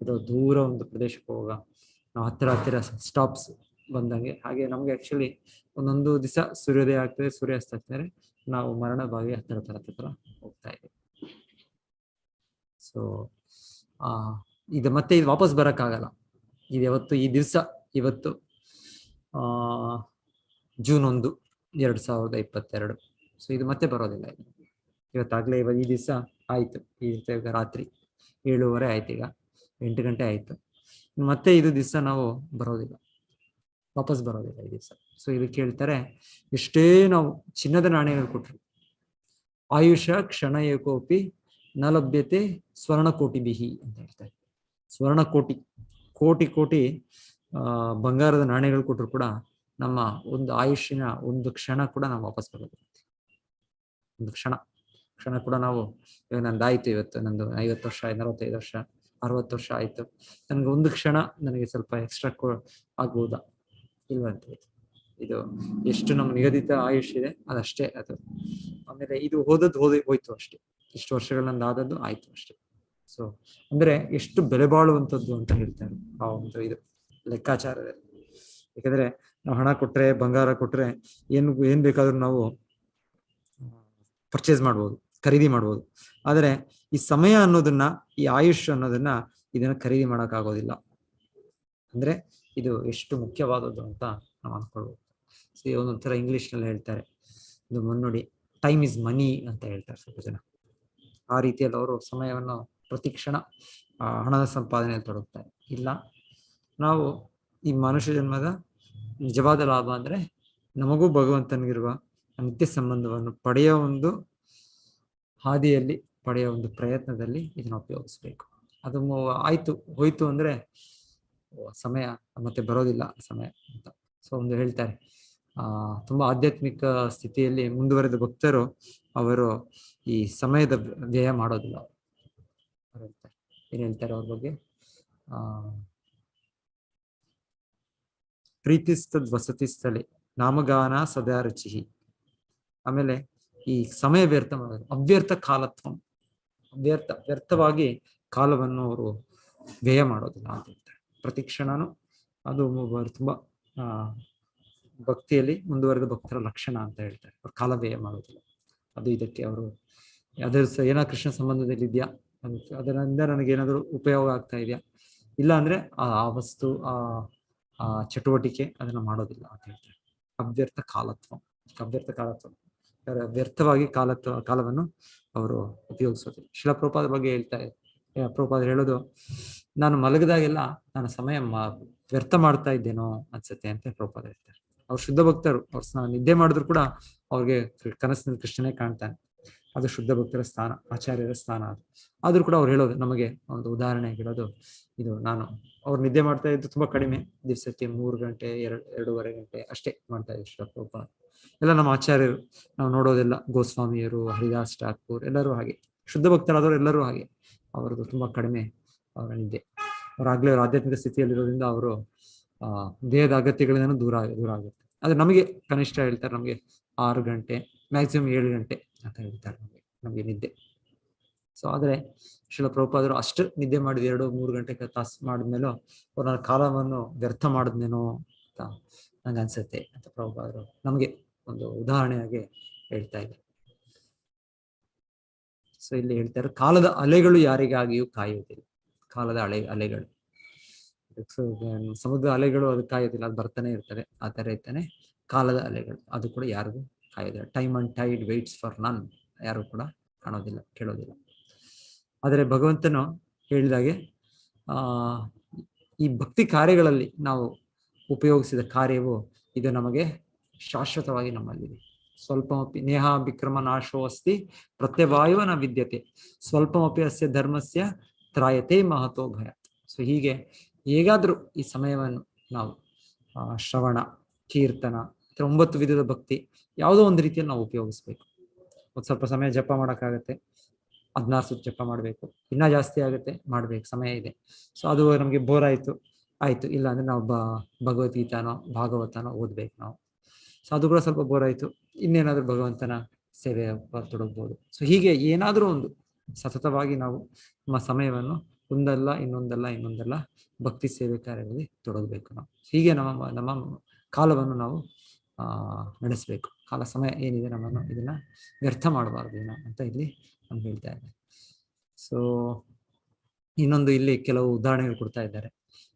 S1: ಇದು ದೂರ ಒಂದು ಪ್ರದೇಶಕ್ಕೆ ಹೋಗುವಾಗ ನಾವು ಹತ್ತಿರ ಸ್ಟಾಪ್ಸ್ ಬಂದಂಗೆ, ಹಾಗೆ ನಮ್ಗೆ ಆಕ್ಚುಲಿ ಒಂದೊಂದು ದಿವಸ ಸೂರ್ಯೋದಯ ಆಗ್ತದೆ ಸೂರ್ಯಾಸ್ತ ಆಗ್ತಾರೆ, ನಾವು ಮರಣ ಬಾಗಿ ಹತ್ತಿರ ಹೋಗ್ತಾ ಇದ್ದೀವಿ. ಸೊ ಇದು ಮತ್ತೆ ಇದು ವಾಪಸ್ ಬರಕ್ಕಾಗಲ್ಲ. ಇದು ಯಾವತ್ತು ಈ ದಿವಸ ಇವತ್ತು ಜೂನ್ 1, 2022. ಸೊ ಇದು ಮತ್ತೆ ಬರೋದಿಲ್ಲ. ಇವತ್ತಾಗ್ಲೇ ಈ ದಿವಸ ಆಯ್ತು, ಈಗ ರಾತ್ರಿ 7:30 ಆಯ್ತು, ಈಗ 8 ಗಂಟೆ ಆಯ್ತು, ಮತ್ತೆ ಇದು ದಿವಸ ನಾವು ಬರೋದಿಲ್ಲ. ವಾಪಸ್ ಬರೋದಿಲ್ಲ ಈ ದಿವಸ. ಸೊ ಇದಕ್ಕೆ ಹೇಳ್ತಾರೆ, ಎಷ್ಟೇ ನಾವು ಚಿನ್ನದ ನಾಣ್ಯಗಳು ಕೊಟ್ರು, ಆಯುಷ ಕ್ಷಣ ಏಕೋಪಿ ನ ಲಭ್ಯತೆ ಸ್ವರ್ಣಕೋಟಿ ಬಿಹಿ ಅಂತ ಹೇಳ್ತಾರೆ. ಸ್ವರ್ಣಕೋಟಿ, ಕೋಟಿ ಕೋಟಿ ಬಂಗಾರದ ನಾಣ್ಯಗಳು ಕೊಟ್ಟರು ಕೂಡ ನಮ್ಮ ಒಂದು ಆಯುಷ್ಯನ ಒಂದು ಕ್ಷಣ ಕೂಡ ನಾವು ವಾಪಸ್ ಬರೋದಿಲ್ಲ. ಒಂದು ಕ್ಷಣ ಕೂಡ ನಾವು, ಇವಾಗ ನಂದಾಯ್ತು, ಇವತ್ತು ನಂದು 50 ವರ್ಷ, 45 ವರ್ಷ, 60 ವರ್ಷ ಆಯ್ತು, ನನಗೆ ಒಂದು ಕ್ಷಣ ನನಗೆ ಸ್ವಲ್ಪ ಎಕ್ಸ್ಟ್ರಾ ಆಗ್ಬೋದಾ? ಇಲ್ವಂತ. ಇದು ಎಷ್ಟು ನಮ್ಮ ನಿಗದಿತ ಆಯುಷ್ಯ ಇದೆ ಅದಷ್ಟೇ ಅದು. ಆಮೇಲೆ ಇದು ಹೋಯ್ತು ಅಷ್ಟೇ. ಇಷ್ಟು ವರ್ಷಗಳನ್ನ ಆದದ್ದು ಆಯ್ತು ಅಷ್ಟೇ. ಸೊ ಅಂದ್ರೆ ಎಷ್ಟು ಬೆಲೆ ಬಾಳುವಂಥದ್ದು ಅಂತ ಹೇಳ್ತಾರೆ ಆ ಒಂದು ಇದು ಲೆಕ್ಕಾಚಾರದಲ್ಲಿ. ಯಾಕಂದ್ರೆ ನಾವು ಹಣ ಕೊಟ್ರೆ, ಬಂಗಾರ ಕೊಟ್ರೆ ಏನ್ ಬೇಕಾದ್ರೂ ನಾವು ಪರ್ಚೇಸ್ ಮಾಡ್ಬೋದು, ಖರೀದಿ ಮಾಡ್ಬೋದು. ಆದರೆ ಈ ಸಮಯ ಅನ್ನೋದನ್ನ, ಈ ಆಯುಷ್ ಅನ್ನೋದನ್ನ, ಇದನ್ನ ಖರೀದಿ ಮಾಡಕ್ ಆಗೋದಿಲ್ಲ. ಅಂದ್ರೆ ಇದು ಎಷ್ಟು ಮುಖ್ಯವಾದದ್ದು ಅಂತ ನಾವು ಅನ್ಕೊಳ್ಬೋದು. ಸೊ ಒಂದೊಂಥರ ಇಂಗ್ಲಿಷ್ ನಲ್ಲಿ ಹೇಳ್ತಾರೆ, ಇದು ಮುನ್ನುಡಿ, ಟೈಮ್ ಇಸ್ ಮನಿ ಅಂತ ಹೇಳ್ತಾರೆ ಸ್ವಲ್ಪ ಜನ. ಆ ರೀತಿಯಲ್ಲಿ ಅವರು ಸಮಯವನ್ನು ಪ್ರತಿ ಕ್ಷಣ ಹಣದ ಸಂಪಾದನೆಯಲ್ಲಿ ತೊಡಗ್ತಾರೆ. ಇಲ್ಲ, ನಾವು ಈ ಮನುಷ್ಯ ಜನ್ಮದ ನಿಜವಾದ ಲಾಭ ಅಂದ್ರೆ ನಮಗೂ ಭಗವಂತನಿಗಿರುವ ನಿತ್ಯ ಸಂಬಂಧವನ್ನು ಪಡೆಯೋ ಒಂದು ಹಾದಿಯಲ್ಲಿ, ಪಡೆಯೋ ಒಂದು ಪ್ರಯತ್ನದಲ್ಲಿ ಇದನ್ನ ಉಪಯೋಗಿಸ್ಬೇಕು. ಅದು ಆಯ್ತು ಹೋಯ್ತು ಅಂದ್ರೆ ಸಮಯ ಮತ್ತೆ ಬರೋದಿಲ್ಲ ಸಮಯ ಅಂತ. ಸೊ ಒಂದು ಹೇಳ್ತಾರೆ, ತುಂಬಾ ಆಧ್ಯಾತ್ಮಿಕ ಸ್ಥಿತಿಯಲ್ಲಿ ಮುಂದುವರೆದ ಭಕ್ತರು ಅವರು ಈ ಸಮಯದ ವ್ಯಯ ಮಾಡೋದಿಲ್ಲ. ಏನ್ ಹೇಳ್ತಾರೆ ಅವ್ರ ಬಗ್ಗೆ? ಪ್ರೀತಿಸ್ತದ್ ವಸತಿ ಸ್ಥಳಿ ನಾಮಗಾನ ಸದಾ ರುಚಿ. ಆಮೇಲೆ ಈ ಸಮಯ ವ್ಯರ್ಥ ಮಾಡೋದು, ಅವ್ಯರ್ಥ ಕಾಲತ್ವ, ವ್ಯರ್ಥವಾಗಿ ಕಾಲವನ್ನು ಅವರು ವ್ಯಯ ಮಾಡೋದಿಲ್ಲ ಅಂತ ಹೇಳ್ತಾರೆ. ಪ್ರತಿ ಕ್ಷಣನೂ ಅದು ತುಂಬಾ ಭಕ್ತಿಯಲ್ಲಿ ಮುಂದುವರೆದ ಭಕ್ತರ ಲಕ್ಷಣ ಅಂತ ಹೇಳ್ತಾರೆ. ಅವ್ರು ಕಾಲ ವ್ಯಯ ಮಾಡೋದಿಲ್ಲ. ಅದು ಇದಕ್ಕೆ ಅವರು ಅದರ ಏನೋ ಕೃಷ್ಣ ಸಂಬಂಧದಲ್ಲಿ ಇದೆಯಾ, ಅದರಿಂದ ನನಗೇನಾದ್ರು ಉಪಯೋಗ ಆಗ್ತಾ ಇದೆಯಾ, ಇಲ್ಲ ಅಂದ್ರೆ ಆ ವಸ್ತು ಆ ಚಟುವಟಿಕೆ ಅದನ್ನ ಮಾಡೋದಿಲ್ಲ ಅಂತ ಹೇಳ್ತಾರೆ. ಅವ್ಯರ್ಥ ಕಾಲತ್ವ ವ್ಯರ್ಥವಾಗಿ ಕಾಲವನ್ನು ಅವರು ಉಪಯೋಗಿಸೋದಿಲ್ಲ. ಶಿಲಾ ಪ್ರಭುಪಾದರ ಬಗ್ಗೆ ಹೇಳ್ತಾರೆ, ಪ್ರಭುಪಾದರು ಹೇಳೋದು, ನಾನು ಮಲಗಿದಾಗೆಲ್ಲ ನಾನು ಸಮಯ ವ್ಯರ್ಥ ಮಾಡ್ತಾ ಇದ್ದೇನೋ ಅನ್ಸುತ್ತೆ ಅಂತ ಪ್ರಭುಪಾದ ಹೇಳ್ತಾರೆ. ಅವ್ರು ಶುದ್ಧ ಭಕ್ತರು, ಅವ್ರು ನಿದ್ದೆ ಮಾಡಿದ್ರು ಕೂಡ ಅವ್ರಿಗೆ ಕನಸಿನಲ್ಲಿ ಕೃಷ್ಣನೇ ಕಾಣ್ತಾನೆ. ಅದು ಶುದ್ಧ ಭಕ್ತರ ಸ್ಥಾನ, ಆಚಾರ್ಯರ ಸ್ಥಾನ ಅದು. ಆದ್ರೂ ಕೂಡ ಅವ್ರು ಹೇಳೋದು, ನಮಗೆ ಒಂದು ಉದಾಹರಣೆ ಹೇಳೋದು, ಇದು ನಾನು ಅವ್ರು ನಿದ್ದೆ ಮಾಡ್ತಾ ಇದ್ದು ತುಂಬಾ ಕಡಿಮೆ, ದಿವಸಕ್ಕೆ 3 ಗಂಟೆ 2.5 ಗಂಟೆ ಅಷ್ಟೇ ಮಾಡ್ತಾ ಇದ್ರು ಶಿಲಾ ಪ್ರಭುಪಾದ. ಎಲ್ಲ ನಮ್ಮ ಆಚಾರ್ಯರು ನಾವು ನೋಡೋದೆಲ್ಲ, ಗೋಸ್ವಾಮಿಯರು, ಹರಿದಾಸ್ ಠಾಕೂರ್ ಎಲ್ಲರೂ ಹಾಗೆ, ಶುದ್ಧ ಭಕ್ತರಾದವರು ಎಲ್ಲರೂ ಹಾಗೆ. ಅವರದ್ದು ತುಂಬಾ ಕಡಿಮೆ ಅವರ ನಿದ್ದೆ. ಅವರಾಗ್ಲೇ ಅವ್ರ ಆಧ್ಯಾತ್ಮಿಕ ಸ್ಥಿತಿಯಲ್ಲಿರೋದ್ರಿಂದ ಅವರು ದೇಹದ ಅಗತ್ಯಗಳಿಂದ ದೂರ ಆಗುತ್ತೆ. ಆದ್ರೆ ನಮಗೆ ಕನಿಷ್ಠ ಹೇಳ್ತಾರೆ, ನಮಗೆ 6 ಗಂಟೆ ಮ್ಯಾಕ್ಸಿಮಮ್ 7 ಗಂಟೆ ಅಂತ ಹೇಳ್ತಾರೆ ನಮಗೆ ನಿದ್ದೆ. ಸೊ ಆದ್ರೆ ಶಿಲ ಪ್ರಭುಪಾದರು ಅಷ್ಟು ನಿದ್ದೆ ಮಾಡಿದ 2-3 ಗಂಟೆ ತಾಸು ಮಾಡಿದ್ಮೇಲೂ ಅವ್ರ ನನ್ನ ಕಾಲವನ್ನು ವ್ಯರ್ಥ ಮಾಡಿದ್ನೇನೋ ಅಂತ ನಂಗೆ ಅನ್ಸುತ್ತೆ ಅಂತ ಪ್ರಭುಪಾದರು ನಮಗೆ ಒಂದು ಉದಾಹರಣೆಯಾಗಿ ಹೇಳ್ತಾ ಇದ್ದಾರೆ. ಸೊ ಇಲ್ಲಿ ಹೇಳ್ತಾರೆ, ಕಾಲದ ಅಲೆಗಳು ಯಾರಿಗಾಗಿಯೂ ಕಾಯುವುದಿಲ್ಲ. ಕಾಲದ ಅಲೆಗಳು, ಸಮುದ್ರ ಅಲೆಗಳು ಅದು ಕಾಯೋದಿಲ್ಲ, ಅದು ಬರ್ತಾನೆ ಇರ್ತದೆ. ಆ ತರ ಇರ್ತಾನೆ ಕಾಲದ ಅಲೆಗಳು, ಅದು ಕೂಡ ಯಾರಿಗೂ ಕಾಯೋದಿಲ್ಲ. Time and tide waits for none, ಯಾರು ಕೂಡ ಕಾಣೋದಿಲ್ಲ, ಕೇಳೋದಿಲ್ಲ. ಆದರೆ ಭಗವಂತನು ಹೇಳಿದಾಗೆ ಈ ಭಕ್ತಿ ಕಾರ್ಯಗಳಲ್ಲಿ ನಾವು ಉಪಯೋಗಿಸಿದ ಕಾರ್ಯವು ಇದು ನಮಗೆ ಶಾಶ್ವತವಾಗಿ ನಮ್ಮಲ್ಲಿದೆ. ಸ್ವಲ್ಪಮಪಿ ನೇಹ ವಿಕ್ರಮ ನಾಶೋ ಅಸ್ತಿ ಪ್ರತ್ಯವಾಯುವನ ವಿದ್ಯತೆ ಸ್ವಲ್ಪಮಪಿ ಅಸ್ಯ ಧರ್ಮಸ್ಯ ತ್ರಾಯತೆ ಮಹತೋ ಭಯ. ಸೊ ಹೀಗೆ ಹೇಗಾದ್ರೂ ಈ ಸಮಯವನ್ನು ನಾವು ಶ್ರವಣ, ಕೀರ್ತನ, 9 ವಿಧದ ಭಕ್ತಿ ಯಾವುದೋ ಒಂದು ರೀತಿಯಲ್ಲಿ ನಾವು ಉಪಯೋಗಿಸ್ಬೇಕು. ಒಂದು ಸ್ವಲ್ಪ ಸಮಯ ಜಪ ಮಾಡೋಕ್ಕಾಗತ್ತೆ, 16 ಸುತ್ತು ಜಪ ಮಾಡಬೇಕು, ಇನ್ನೂ ಜಾಸ್ತಿ ಆಗುತ್ತೆ ಮಾಡ್ಬೇಕು, ಸಮಯ ಇದೆ. ಸೊ ಅದು ನಮಗೆ ಬೋರ್ ಆಯ್ತು, ಇಲ್ಲ ಅಂದ್ರೆ ನಾವು ಭಗವದ್ಗೀತಾನೋ ಭಾಗವತನೋ ಓದ್ಬೇಕು ನಾವು. ಸೊ ಅದು ಕೂಡ ಸ್ವಲ್ಪ ಬೋರ್ ಆಯ್ತು, ಇನ್ನೇನಾದ್ರೂ ಭಗವಂತನ ಸೇವೆ ತೊಡಗ್ಬೋದು. ಸೊ ಹೀಗೆ ಏನಾದ್ರೂ ಒಂದು ಸತತವಾಗಿ ನಾವು ನಮ್ಮ ಸಮಯವನ್ನು ಒಂದಲ್ಲ ಇನ್ನೊಂದಲ್ಲ ಭಕ್ತಿ ಸೇವೆ ಕಾರ್ಯಗಳಲ್ಲಿ ತೊಡಗಬೇಕು ನಾವು. ಹೀಗೆ ನಮ್ಮ ಕಾಲವನ್ನು ನಾವು ನಡೆಸಬೇಕು. ಕಾಲ ಸಮಯ ಏನಿದೆ ನಮ್ಮನ್ನು ಇದನ್ನ ವ್ಯರ್ಥ ಮಾಡಬಾರ್ದು ಅಂತ ಇಲ್ಲಿ ನಮ್ಗೆ ಹೇಳ್ತಾ ಇದ್ದಾರೆ. ಸೊ ಇನ್ನೊಂದು ಇಲ್ಲಿ ಕೆಲವು ಉದಾಹರಣೆಗಳು ಕೊಡ್ತಾ ಇದ್ದಾರೆ.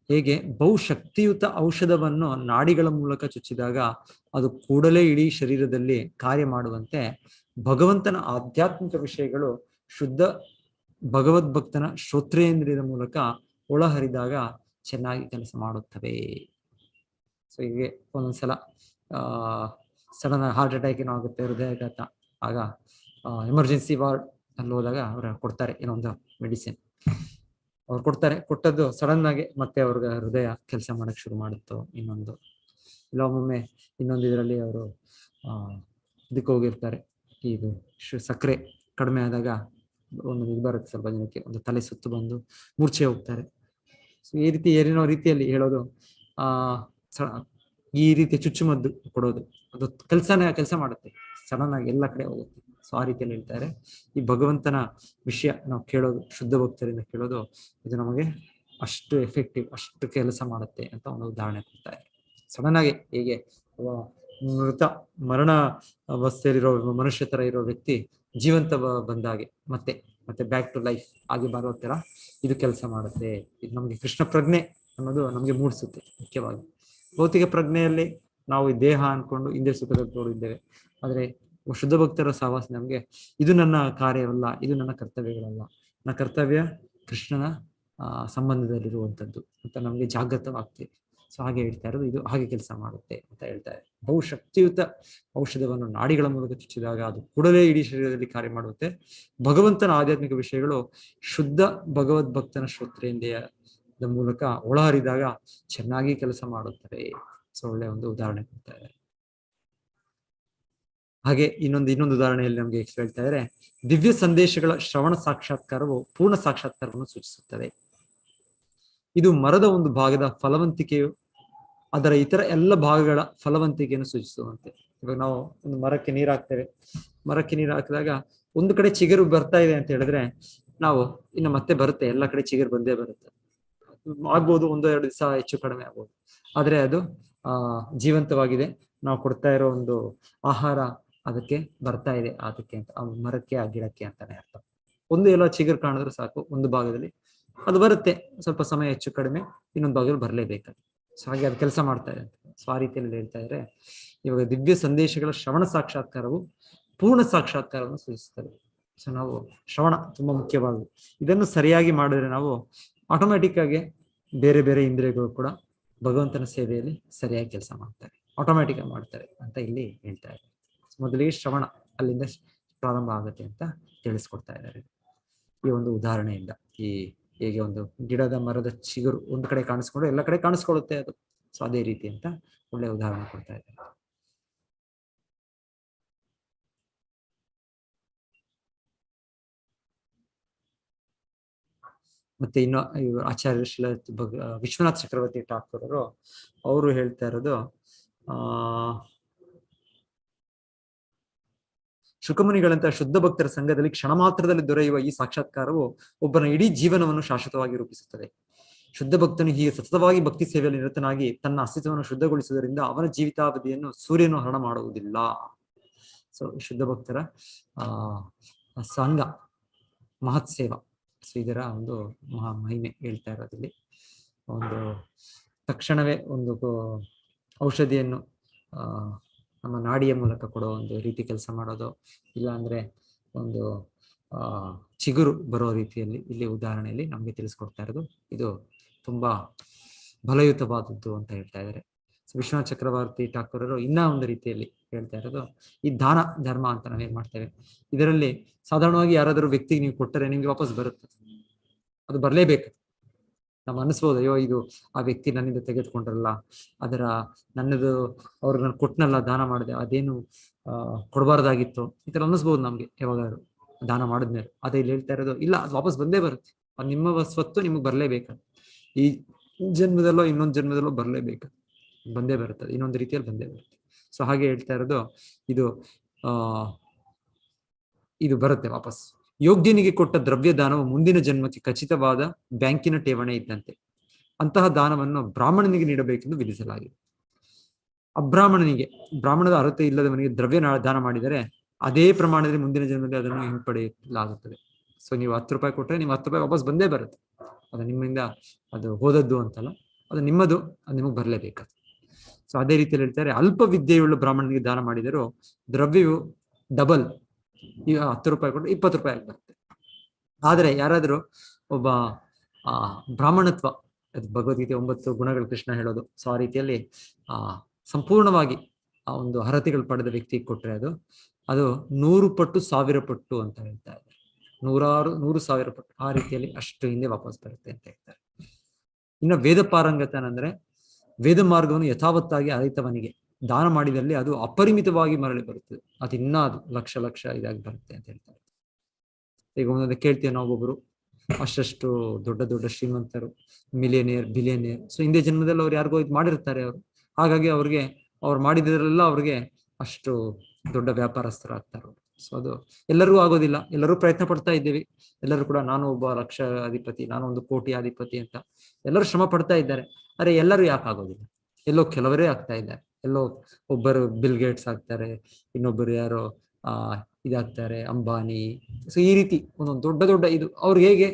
S1: ಹೇಗೆ ಬಹುಶಕ್ತಿಯುತ ಔಷಧವನ್ನು ನಾಡಿಗಳ ಮೂಲಕ ಚುಚ್ಚಿದಾಗ ಅದು ಕೂಡಲೇ ಇಡೀ ಶರೀರದಲ್ಲಿ ಕಾರ್ಯ ಮಾಡುವಂತೆ ಭಗವಂತನ ಆಧ್ಯಾತ್ಮಿಕ ವಿಷಯಗಳು ಶುದ್ಧ ಭಗವದ್ಭಕ್ತನ ಶ್ರೋತ್ರೇಂದ್ರಿಯದ ಮೂಲಕ ಒಳಹರಿದಾಗ ಚೆನ್ನಾಗಿ ಕೆಲಸ ಮಾಡುತ್ತವೆ. ಸೊ ಹೀಗೆ ಒಂದೊಂದ್ಸಲ ಸಡನ್ ಹಾರ್ಟ್ ಅಟ್ಯಾಕ್ ಏನೋ ಆಗುತ್ತೆ, ಹೃದಯಾಘಾತ, ಆಗ ಎಮರ್ಜೆನ್ಸಿ ವಾರ್ಡ್ ಅಲ್ಲಿ ಹೋದಾಗ ಅವ್ರು ಕೊಡ್ತಾರೆ ಏನೋ ಒಂದು ಮೆಡಿಸಿನ್ ಅವ್ರು ಕೊಡ್ತಾರೆ. ಕೊಟ್ಟದ್ದು ಸಡನ್ ಆಗಿ ಮತ್ತೆ ಅವ್ರಿಗೆ ಹೃದಯ ಕೆಲಸ ಮಾಡಕ್ ಶುರು ಮಾಡುತ್ತೋ, ಇನ್ನೊಂದು ಇಲ್ಲ ಒಮ್ಮೊಮ್ಮೆ ಇನ್ನೊಂದು ಇದರಲ್ಲಿ ಅವರು ಇದಕ್ಕೆ ಹೋಗಿರ್ತಾರೆ, ಇದು ಸಕ್ಕರೆ ಕಡಿಮೆ ಆದಾಗ ಒಂದು ಇದು ಬರುತ್ತೆ ಸ್ವಲ್ಪ ಜನಕ್ಕೆ, ಒಂದು ತಲೆ ಸುತ್ತು ಬಂದು ಮೂರ್ಛೆ ಹೋಗ್ತಾರೆ. ಸೊ ಈ ರೀತಿ ಏನೇನೋ ರೀತಿಯಲ್ಲಿ ಹೇಳೋದು, ಈ ರೀತಿ ಚುಚ್ಚುಮದ್ದು ಕೊಡೋದು ಅದು ಕೆಲಸ ಮಾಡುತ್ತೆ, ಸಡನ್ ಆಗಿ ಎಲ್ಲ ಕಡೆ ಹೋಗುತ್ತೆ. ಸೊ ಆ ರೀತಿಯಲ್ಲಿ ಹೇಳ್ತಾರೆ. ಈ ಭಗವಂತನ ವಿಷಯ ನಾವು ಕೇಳೋದು, ಶುದ್ಧ ಭಕ್ತರಿಂದ ಕೇಳೋದು, ಇದು ನಮಗೆ ಅಷ್ಟು ಎಫೆಕ್ಟಿವ್, ಅಷ್ಟು ಕೆಲಸ ಮಾಡುತ್ತೆ ಅಂತ ಒಂದು ಉದಾಹರಣೆ ಕೊಡ್ತಾರೆ. ಸಡನ್ ಆಗಿ ಹೇಗೆ ಮರಣ ಅವಸ್ಥೆಯಲ್ಲಿರೋ ಮನುಷ್ಯ ತರ ಇರೋ ವ್ಯಕ್ತಿ ಜೀವಂತ ಬಂದಾಗೆ ಮತ್ತೆ ಮತ್ತೆ ಬ್ಯಾಕ್ ಟು ಲೈಫ್ ಆಗಿ ಬರೋ ತರ ಇದು ಕೆಲಸ ಮಾಡುತ್ತೆ. ಇದು ನಮಗೆ ಕೃಷ್ಣ ಪ್ರಜ್ಞೆ ಅನ್ನೋದು ನಮಗೆ ಮೂಡಿಸುತ್ತೆ. ಮುಖ್ಯವಾಗಿ ಭೌತಿಕ ಪ್ರಜ್ಞೆಯಲ್ಲಿ ನಾವು ಈ ದೇಹ ಅನ್ಕೊಂಡು ಇಂದ್ರಿಯ ಸುಖದಲ್ಲಿ ತೋರಿದ್ದೇವೆ. ಆದ್ರೆ ಶುದ್ಧ ಭಕ್ತರ ಸಹವಾಸ ನಮ್ಗೆ ಇದು ನನ್ನ ಕಾರ್ಯವಲ್ಲ, ಇದು ನನ್ನ ಕರ್ತವ್ಯಗಳಲ್ಲ, ನನ್ನ ಕರ್ತವ್ಯ ಕೃಷ್ಣನ ಸಂಬಂಧದಲ್ಲಿರುವಂಥದ್ದು ಅಂತ ನಮ್ಗೆ ಜಾಗೃತವಾಗ್ತೀವಿ. ಸೊ ಹಾಗೆ ಹೇಳ್ತಾ ಇರೋದು, ಇದು ಹಾಗೆ ಕೆಲಸ ಮಾಡುತ್ತೆ ಅಂತ ಹೇಳ್ತಾರೆ. ಬಹುಶಕ್ತಿಯುತ ಔಷಧವನ್ನು ನಾಡಿಗಳ ಮೂಲಕ ಚುಚ್ಚಿದಾಗ ಅದು ಕೂಡಲೇ ಇಡೀ ಶರೀರದಲ್ಲಿ ಕಾರ್ಯ ಮಾಡುತ್ತೆ. ಭಗವಂತನ ಆಧ್ಯಾತ್ಮಿಕ ವಿಷಯಗಳು ಶುದ್ಧ ಭಗವದ್ ಭಕ್ತನ ಶ್ರೋತ್ರೇಂದ್ರಿಯದ ಮೂಲಕ ಒಳಹರಿದಾಗ ಚೆನ್ನಾಗಿ ಕೆಲಸ ಮಾಡುತ್ತಾರೆ. ಸೊ ಒಳ್ಳೆ ಒಂದು ಉದಾಹರಣೆ ಕೊಡ್ತಾ ಇದ್ದಾರೆ. ಹಾಗೆ ಇನ್ನೊಂದು ಉದಾಹರಣೆಯಲ್ಲಿ ನಮ್ಗೆ ಹೇಳ್ತಾ ಇದ್ದಾರೆ, ದಿವ್ಯ ಸಂದೇಶಗಳ ಶ್ರವಣ ಸಾಕ್ಷಾತ್ಕಾರವು ಪೂರ್ಣ ಸಾಕ್ಷಾತ್ಕಾರವನ್ನು ಸೂಚಿಸುತ್ತದೆ. ಇದು ಮರದ ಒಂದು ಭಾಗದ ಫಲವಂತಿಕೆಯು ಅದರ ಇತರ ಎಲ್ಲ ಭಾಗಗಳ ಫಲವಂತಿಕೆಯನ್ನು ಸೂಚಿಸುವಂತೆ. ಇವಾಗ ನಾವು ಒಂದು ಮರಕ್ಕೆ ನೀರು ಹಾಕ್ತೇವೆ, ಮರಕ್ಕೆ ನೀರು ಹಾಕಿದಾಗ ಒಂದು ಕಡೆ ಚಿಗುರು ಬರ್ತಾ ಇದೆ ಅಂತ ಹೇಳಿದ್ರೆ ನಾವು ಇನ್ನು ಮತ್ತೆ ಬರುತ್ತೆ, ಎಲ್ಲ ಕಡೆ ಚಿಗುರು ಬಂದೇ ಬರುತ್ತೆ. ಆಗ್ಬೋದು, 1-2 ದಿವಸ ಹೆಚ್ಚು ಕಡಿಮೆ ಆಗ್ಬೋದು, ಆದ್ರೆ ಅದು ಜೀವಂತವಾಗಿದೆ. ನಾವು ಕೊಡ್ತಾ ಇರೋ ಒಂದು ಆಹಾರ ಅದಕ್ಕೆ ಬರ್ತಾ ಇದೆ, ಅದಕ್ಕೆ ಅಂತ, ಆ ಮರಕ್ಕೆ, ಆ ಗಿಡಕ್ಕೆ ಅಂತಾನೆ ಅರ್ಥ. ಒಂದು ಎಲ್ಲ ಚಿಗುರು ಕಾಣಿದ್ರೆ ಸಾಕು, ಒಂದು ಭಾಗದಲ್ಲಿ ಅದು ಬರುತ್ತೆ, ಸ್ವಲ್ಪ ಸಮಯ ಹೆಚ್ಚು ಕಡಿಮೆ ಇನ್ನೊಂದು ಭಾಗದಲ್ಲಿ ಬರಲೇಬೇಕಾದ್ರೆ. ಸೊ ಹಾಗೆ ಅದು ಕೆಲಸ ಮಾಡ್ತಾ ಇದೆ. ಸೊ ಆ ರೀತಿಯಲ್ಲಿ ಹೇಳ್ತಾ ಇದ್ರೆ, ಇವಾಗ ದಿವ್ಯ ಸಂದೇಶಗಳ ಶ್ರವಣ ಸಾಕ್ಷಾತ್ಕಾರವು ಪೂರ್ಣ ಸಾಕ್ಷಾತ್ಕಾರವನ್ನು ಸೂಚಿಸ್ತದೆ. ಸೊ ನಾವು ಶ್ರವಣ ತುಂಬಾ ಮುಖ್ಯವಾದ, ಇದನ್ನು ಸರಿಯಾಗಿ ಮಾಡಿದ್ರೆ ನಾವು ಆಟೋಮ್ಯಾಟಿಕ್ ಆಗಿ ಬೇರೆ ಬೇರೆ ಇಂದ್ರಿಯಗಳು ಕೂಡ ಭಗವಂತನ ಸೇವೆಯಲ್ಲಿ ಸರಿಯಾಗಿ ಕೆಲಸ ಮಾಡ್ತಾರೆ, ಆಟೋಮ್ಯಾಟಿಕ್ ಆಗಿ ಮಾಡ್ತಾರೆ ಅಂತ ಇಲ್ಲಿ ಹೇಳ್ತಾ ಇದ್ದಾರೆ. ಮೊದಲಿಗೆ ಶ್ರವಣ ಅಲ್ಲಿಂದ ಪ್ರಾರಂಭ ಆಗುತ್ತೆ ಅಂತ ತಿಳಿಸ್ಕೊಡ್ತಾ ಇದ್ದಾರೆ ಈ ಒಂದು ಉದಾಹರಣೆಯಿಂದ. ಈ ಹೇಗೆ ಒಂದು ಗಿಡದ ಮರದ ಚಿಗುರು ಒಂದು ಕಡೆ ಕಾಣಿಸ್ಕೊಂಡು ಎಲ್ಲ ಕಡೆ ಕಾಣಿಸ್ಕೊಳ್ಳುತ್ತೆ ಅದು. ಸೊ ಅದೇ ರೀತಿ ಅಂತ ಒಳ್ಳೆ ಉದಾಹರಣೆ ಕೊಡ್ತಾ ಇದ್ದಾರೆ. ಮತ್ತೆ ಇನ್ನು ಆಚಾರ್ಯ ವಿಶ್ವನಾಥ್ ಚಕ್ರವರ್ತಿ ಠಾಕೂರ್ ಅವರು ಹೇಳ್ತಾ ಇರೋದು, ಶುಕಮುನಿಗಳಂತಹ ಶುದ್ಧ ಭಕ್ತರ ಸಂಘದಲ್ಲಿ ಕ್ಷಣ ಮಾತ್ರದಲ್ಲಿ ದೊರೆಯುವ ಈ ಸಾಕ್ಷಾತ್ಕಾರವು ಒಬ್ಬನ ಇಡೀ ಜೀವನವನ್ನು ಶಾಶ್ವತವಾಗಿ ರೂಪಿಸುತ್ತದೆ. ಶುದ್ಧ ಭಕ್ತನು ಹೀಗೆ ಸತತವಾಗಿ ಭಕ್ತಿ ಸೇವೆಯಲ್ಲಿ ನಿರತನಾಗಿ ತನ್ನ ಅಸ್ತಿತ್ವವನ್ನು ಶುದ್ಧಗೊಳಿಸುವುದರಿಂದ ಅವನ ಜೀವಿತಾವಧಿಯನ್ನು ಸೂರ್ಯನು ಹರಣ ಮಾಡುವುದಿಲ್ಲ. ಸೊ ಶುದ್ಧ ಭಕ್ತರ ಸಂಘ ಮಹತ್ ಸೇವಾ, ಸೊ ಇದರ ಒಂದು ಮಹಾ ಮಹಿಮೆ ಹೇಳ್ತಾ ಇರೋದಿಲ್ಲಿ. ಒಂದು ತಕ್ಷಣವೇ ಒಂದು ಔಷಧಿಯನ್ನು ನಮ್ಮ ನಾಡಿಯ ಮೂಲಕ ಕೊಡೋ ಒಂದು ರೀತಿ ಕೆಲಸ ಮಾಡೋದು, ಇಲ್ಲ ಅಂದ್ರೆ ಒಂದು ಚಿಗುರು ಬರೋ ರೀತಿಯಲ್ಲಿ ಇಲ್ಲಿ ಉದಾಹರಣೆಯಲ್ಲಿ ನಮ್ಗೆ ತಿಳಿಸ್ಕೊಡ್ತಾ ಇರೋದು. ಇದು ತುಂಬಾ ಬಲಯುತವಾದದ್ದು ಅಂತ ಹೇಳ್ತಾ ಇದ್ದಾರೆ. ವಿಶ್ವನಾಥ್ ಚಕ್ರವರ್ತಿ ಠಾಕೂರರು ಇನ್ನ ಒಂದು ರೀತಿಯಲ್ಲಿ ಹೇಳ್ತಾ ಇರೋದು, ಈ ದಾನ ಧರ್ಮ ಅಂತ ನಾವೇನ್ ಮಾಡ್ತೇವೆ, ಇದರಲ್ಲಿ ಸಾಧಾರಣವಾಗಿ ಯಾರಾದರೂ ವ್ಯಕ್ತಿಗೆ ನೀವು ಕೊಟ್ಟರೆ ನಿಮ್ಗೆ ವಾಪಸ್ ಬರುತ್ತೆ, ಅದು ಬರ್ಲೇಬೇಕು. ನಾವು ಅನಿಸ್ಬೋದು, ಅಯ್ಯೋ ಇದು ಆ ವ್ಯಕ್ತಿ ನನ್ನಿಂದ ತೆಗೆದುಕೊಂಡ್ರಲ್ಲ, ಅದರ ನನ್ನದು ಅವ್ರು ನಾನು ಕೊಟ್ಟನಲ್ಲ, ದಾನ ಮಾಡಿದೆ, ಅದೇನು ಕೊಡಬಾರ್ದಾಗಿತ್ತು, ಈ ತರ ಅನ್ನಿಸ್ಬೋದು ನಮ್ಗೆ ಯಾವಾಗಾದ್ರು ದಾನ ಮಾಡಿದ್ಮೇಲೆ. ಅದೇ ಇಲ್ಲಿ ಹೇಳ್ತಾ ಇರೋದು, ಇಲ್ಲ, ಅದು ವಾಪಸ್ ಬಂದೇ ಬರುತ್ತೆ, ಅದು ನಿಮ್ಮ ಸ್ವತ್ತು ನಿಮಗೆ ಬರ್ಲೇಬೇಕು, ಈ ಜನ್ಮದಲ್ಲೋ ಇನ್ನೊಂದು ಜನ್ಮದಲ್ಲೋ ಬರ್ಲೇಬೇಕು, ಬಂದೇ ಬರುತ್ತೆ, ಇನ್ನೊಂದು ರೀತಿಯಲ್ಲಿ ಬಂದೇ ಬರುತ್ತೆ. ಸೊ ಹಾಗೆ ಹೇಳ್ತಾ ಇರೋದು, ಇದು ಬರುತ್ತೆ ವಾಪಸ್. ಯೋಗ್ಯನಿಗೆ ಕೊಟ್ಟ ದ್ರವ್ಯ ದಾನವು ಮುಂದಿನ ಜನ್ಮಕ್ಕೆ ಖಚಿತವಾದ ಬ್ಯಾಂಕಿನ ಠೇವಣಿ ಇದ್ದಂತೆ. ಅಂತಹ ದಾನವನ್ನು ಬ್ರಾಹ್ಮಣನಿಗೆ ನೀಡಬೇಕೆಂದು ವಿಧಿಸಲಾಗಿದೆ. ಅಬ್ರಾಹ್ಮಣನಿಗೆ, ಬ್ರಾಹ್ಮಣದ ಅರ್ಹತೆ ಇಲ್ಲದವನಿಗೆ ದ್ರವ್ಯ ದಾನ ಮಾಡಿದರೆ ಅದೇ ಪ್ರಮಾಣದಲ್ಲಿ ಮುಂದಿನ ಜನ್ಮದಲ್ಲಿ ಅದನ್ನು ಹಿಂಪಡೆಯಲಾಗುತ್ತದೆ. ಸೊ ನೀವು 10 ರೂಪಾಯಿ ಕೊಟ್ಟರೆ ನೀವು 10 ರೂಪಾಯಿ ವಾಪಸ್ ಬಂದೇ ಬರುತ್ತೆ. ಅದು ನಿಮ್ಮಿಂದ ಅದು ಹೋದದ್ದು ಅಂತಲ್ಲ, ಅದು ನಿಮ್ಮದು, ಅದು ನಿಮಗೆ ಬರಲೇಬೇಕು. ಸೊ ಅದೇ ರೀತಿಯಲ್ಲಿ ಹೇಳ್ತಾರೆ, ಅಲ್ಪ ವಿದ್ಯೆಯುಳ್ಳ ಬ್ರಾಹ್ಮಣನಿಗೆ ದಾನ ಮಾಡಿದರೂ ದ್ರವ್ಯವು ಡಬಲ್, ಈಗ 10 ರೂಪಾಯಿ ಕೊಟ್ಟರೆ 20 ರೂಪಾಯಿ ಆಗಿ ಬರುತ್ತೆ. ಆದ್ರೆ ಯಾರಾದ್ರೂ ಒಬ್ಬ ಬ್ರಾಹ್ಮಣತ್ವ ಅದು ಭಗವದ್ಗೀತೆ 9 ಗುಣಗಳು ಕೃಷ್ಣ ಹೇಳೋದು. ಸೊ ಆ ರೀತಿಯಲ್ಲಿ ಸಂಪೂರ್ಣವಾಗಿ ಆ ಒಂದು ಹರತೆಗಳು ಪಡೆದ ವ್ಯಕ್ತಿಗೆ ಕೊಟ್ರೆ ಅದು 100 ಪಟ್ಟು 1000 ಪಟ್ಟು ಅಂತ ಹೇಳ್ತಾ ಇದ್ದಾರೆ. 100,000 ಪಟ್ಟು ಆ ರೀತಿಯಲ್ಲಿ ಅಷ್ಟು ಹಿಂದೆ ವಾಪಸ್ ಬರುತ್ತೆ ಅಂತ ಹೇಳ್ತಾರೆ. ಇನ್ನು ವೇದ ಪಾರಂಗತನಂದ್ರೆ ವೇದ ಮಾರ್ಗವನ್ನು ಯಥಾವತ್ತಾಗಿ ಅರಿತವನಿಗೆ ದಾನ ಮಾಡಿದಲ್ಲಿ ಅದು ಅಪರಿಮಿತವಾಗಿ ಮರಳಿ ಬರುತ್ತದೆ. ಅದು ಇನ್ನೂ ಅದು ಲಕ್ಷ ಇದಾಗಿ ಬರುತ್ತೆ ಅಂತ ಹೇಳ್ತಾರೆ. ಈಗ ಒಂದೊಂದು ಕೇಳ್ತೀವಿ ನಾವೊಬ್ಬರು ಅಷ್ಟು ದೊಡ್ಡ ಶ್ರೀಮಂತರು, ಮಿಲಿಯನಿಯರ್, ಬಿಲಿಯನಿಯರ್. ಸೊ ಹಿಂದೆ ಜನ್ಮದಲ್ಲಿ ಅವ್ರು ಯಾರಿಗೋ ಇದು ಮಾಡಿರ್ತಾರೆ ಅವರು, ಹಾಗಾಗಿ ಅವ್ರು ಮಾಡಿದ್ರೆಲ್ಲ ಅವ್ರಿಗೆ ಅಷ್ಟು ದೊಡ್ಡ ವ್ಯಾಪಾರಸ್ಥರಾಗ್ತಾರೆ. ಸೊ ಅದು ಎಲ್ಲರಿಗೂ ಆಗೋದಿಲ್ಲ. ಎಲ್ಲರೂ ಪ್ರಯತ್ನ ಪಡ್ತಾ ಇದ್ದೀವಿ. ಎಲ್ಲರೂ ಕೂಡ ನಾನು ಒಬ್ಬ ಲಕ್ಷಾಧಿಪತಿ, ನಾನು 1 ಕೋಟಿ ಅಧಿಪತಿ ಅಂತ ಎಲ್ಲರೂ ಶ್ರಮ ಪಡ್ತಾ ಇದ್ದಾರೆ. ಅರೆ ಎಲ್ಲರೂ ಯಾಕೆ ಆಗೋದಿಲ್ಲ? ಎಲ್ಲೋ ಕೆಲವರೇ ಆಗ್ತಾ ಇದ್ದಾರೆ. ಎಲ್ಲೋ ಒಬ್ಬರು ಬಿಲ್ ಗೇಟ್ಸ್ ಆಗ್ತಾರೆ, ಇನ್ನೊಬ್ಬರು ಯಾರೋ ಇದಾಗ್ತಾರೆ, ಅಂಬಾನಿ. ಸೊ ಈ ರೀತಿ ಒಂದೊಂದು ದೊಡ್ಡ ಇದು ಅವ್ರು ಹೇಗೆ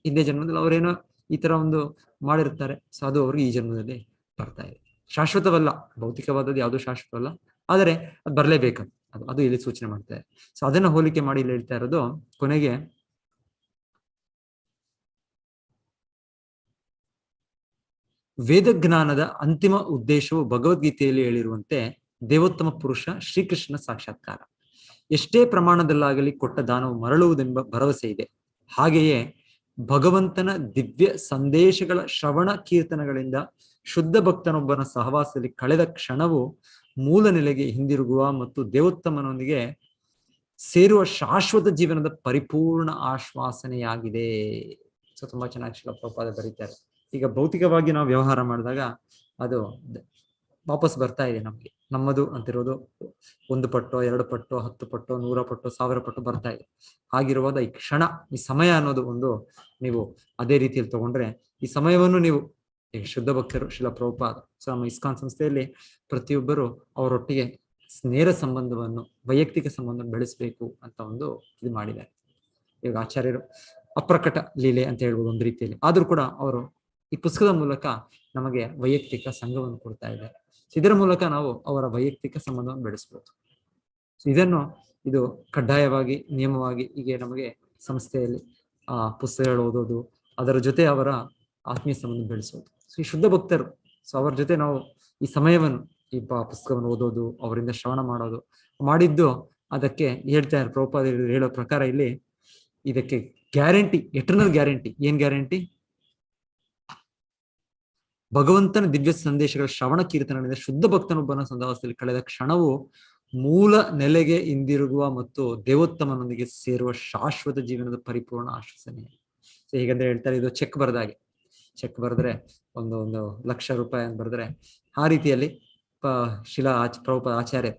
S1: ಹಿಂದೆ ಜನ್ಮದಲ್ಲಿ ಅವ್ರೇನೋ ಈ ತರ ಒಂದು ಮಾಡಿರ್ತಾರೆ. ಸೊ ಅದು ಅವ್ರಿಗೆ ಈ ಜನ್ಮದಲ್ಲಿ ಬರ್ತಾ ಇದೆ. ಶಾಶ್ವತವಲ್ಲ, ಭೌತಿಕವಾದದ್ದು ಯಾವುದು ಶಾಶ್ವತವಲ್ಲ, ಆದರೆ ಅದು ಬರಲೇಬೇಕಂತ ಅದು ಇಲ್ಲಿ ಸೂಚನೆ ಮಾಡ್ತಾರೆ. ಸೊ ಅದನ್ನ ಹೋಲಿಕೆ ಮಾಡಿ ಇಲ್ಲಿ ಹೇಳ್ತಾ ಇರೋದು ಕೊನೆಗೆ ವೇದಜ್ಞಾನದ ಅಂತಿಮ ಉದ್ದೇಶವು ಭಗವದ್ಗೀತೆಯಲ್ಲಿ ಹೇಳಿರುವಂತೆ ದೇವೋತ್ತಮ ಪುರುಷ ಶ್ರೀಕೃಷ್ಣನ ಸಾಕ್ಷಾತ್ಕಾರ. ಎಷ್ಟೇ ಪ್ರಮಾಣದಲ್ಲಾಗಲಿ ಕೊಟ್ಟ ದಾನವು ಮರಳುವುದೆಂಬ ಭರವಸೆ ಇದೆ. ಹಾಗೆಯೇ ಭಗವಂತನ ದಿವ್ಯ ಸಂದೇಶಗಳ ಶ್ರವಣ ಕೀರ್ತನಗಳಿಂದ ಶುದ್ಧ ಭಕ್ತನೊಬ್ಬನ ಸಹವಾಸದಲ್ಲಿ ಕಳೆದ ಕ್ಷಣವು ಮೂಲ ನೆಲೆಗೆ ಹಿಂದಿರುಗುವ ಮತ್ತು ದೇವೋತ್ತಮನೊಂದಿಗೆ ಸೇರುವ ಶಾಶ್ವತ ಜೀವನದ ಪರಿಪೂರ್ಣ ಆಶ್ವಾಸನೆಯಾಗಿದೆ. ಸೊ ತುಂಬಾ ಚೆನ್ನಾಗಿ ಶ್ರೀಲ ಪ್ರಭುಪಾದ ಬರೀತಾರೆ. ಈಗ ಭೌತಿಕವಾಗಿ ನಾವು ವ್ಯವಹಾರ ಮಾಡಿದಾಗ ಅದು ವಾಪಸ್ ಬರ್ತಾ ಇದೆ ನಮ್ಗೆ. ನಮ್ಮದು ಅಂತಿರೋದು 1 ಪಟ್ಟೋ 2 ಪಟ್ಟೋ 10 ಪಟ್ಟೋ 100 ಪಟ್ಟೋ 1000 ಪಟ್ಟೋ ಬರ್ತಾ ಇದೆ. ಹಾಗಿರುವಾಗ ಈ ಕ್ಷಣ, ಈ ಸಮಯ ಅನ್ನೋದು ಒಂದು ನೀವು ಅದೇ ರೀತಿಯಲ್ಲಿ ತಗೊಂಡ್ರೆ, ಈ ಸಮಯವನ್ನು ನೀವು ಈಗ ಶುದ್ಧ ಭಕ್ತರು ಶ್ರೀಲ ಪ್ರಭುಪಾದ, ಸೊ ನಮ್ಮ ಇಸ್ಕಾನ್ ಸಂಸ್ಥೆಯಲ್ಲಿ ಪ್ರತಿಯೊಬ್ಬರು ಅವರೊಟ್ಟಿಗೆ ನೇರ ಸಂಬಂಧವನ್ನು, ವೈಯಕ್ತಿಕ ಸಂಬಂಧವನ್ನು ಬೆಳೆಸಬೇಕು ಅಂತ ಒಂದು ಇದು ಮಾಡಿದ್ದಾರೆ. ಈಗ ಆಚಾರ್ಯರು ಅಪ್ರಕಟ ಲೀಲೆ ಅಂತ ಹೇಳ್ಬೋದು ಒಂದು ರೀತಿಯಲ್ಲಿ, ಆದ್ರೂ ಕೂಡ ಅವರು ಈ ಪುಸ್ತಕದ ಮೂಲಕ ನಮಗೆ ವೈಯಕ್ತಿಕ ಸಂಘವನ್ನು ಕೊಡ್ತಾ ಇದ್ದಾರೆ. ಇದರ ಮೂಲಕ ನಾವು ಅವರ ವೈಯಕ್ತಿಕ ಸಂಬಂಧವನ್ನು ಬೆಳೆಸ್ಬೋದು. ಇದು ಕಡ್ಡಾಯವಾಗಿ, ನಿಯಮವಾಗಿ ಹೀಗೆ ನಮಗೆ ಸಂಸ್ಥೆಯಲ್ಲಿ ಪುಸ್ತಕಗಳು ಓದೋದು, ಅದರ ಜೊತೆ ಅವರ ಆತ್ಮೀಯ ಸಂಬಂಧ ಬೆಳೆಸೋದು. ಸೊ ಈ ಶುದ್ಧ ಭಕ್ತರು, ಸೊ ಅವರ ಜೊತೆ ನಾವು ಈ ಸಮಯವನ್ನು, ಈ ಪುಸ್ತಕವನ್ನು ಓದೋದು, ಅವರಿಂದ ಶ್ರವಣ ಮಾಡೋದು ಮಾಡಿದ್ದು, ಅದಕ್ಕೆ ಹೇಳ್ತಾರೆ ಪ್ರಭುಪಾದ ಹೇಳೋ ಪ್ರಕಾರ ಇಲ್ಲಿ ಇದಕ್ಕೆ ಗ್ಯಾರಂಟಿ, ಎಟರ್ನಲ್ ಗ್ಯಾರಂಟಿ. ಏನ್ ಗ್ಯಾರಂಟಿ? ಭಗವಂತನ ದಿವ್ಯ ಸಂದೇಶಗಳ ಶ್ರವಣ ಕೀರ್ತನಗಳಿಂದ ಶುದ್ಧ ಭಕ್ತನೊಬ್ಬನ ಸಂಧಾವಸ್ಥೆಯಲ್ಲಿ ಕಳೆದ ಕ್ಷಣವು ಮೂಲ ನೆಲೆಗೆ ಹಿಂದಿರುಗುವ ಮತ್ತು ದೇವೋತ್ತಮನೊಂದಿಗೆ ಸೇರುವ ಶಾಶ್ವತ ಜೀವನದ ಪರಿಪೂರ್ಣ ಆಶ್ವಾಸನೆ. ಸೊ ಹೀಗಂದ್ರೆ ಹೇಳ್ತಾರೆ, ಇದು ಚೆಕ್ ಬರೆದಾಗೆ. ಚೆಕ್ ಬರೆದ್ರೆ ಒಂದು ₹1,00,000 ಅಂತ ಬರೆದ್ರೆ, ಆ ರೀತಿಯಲ್ಲಿ ಪ್ರಭುಪಾದ ಆಚಾರ್ಯ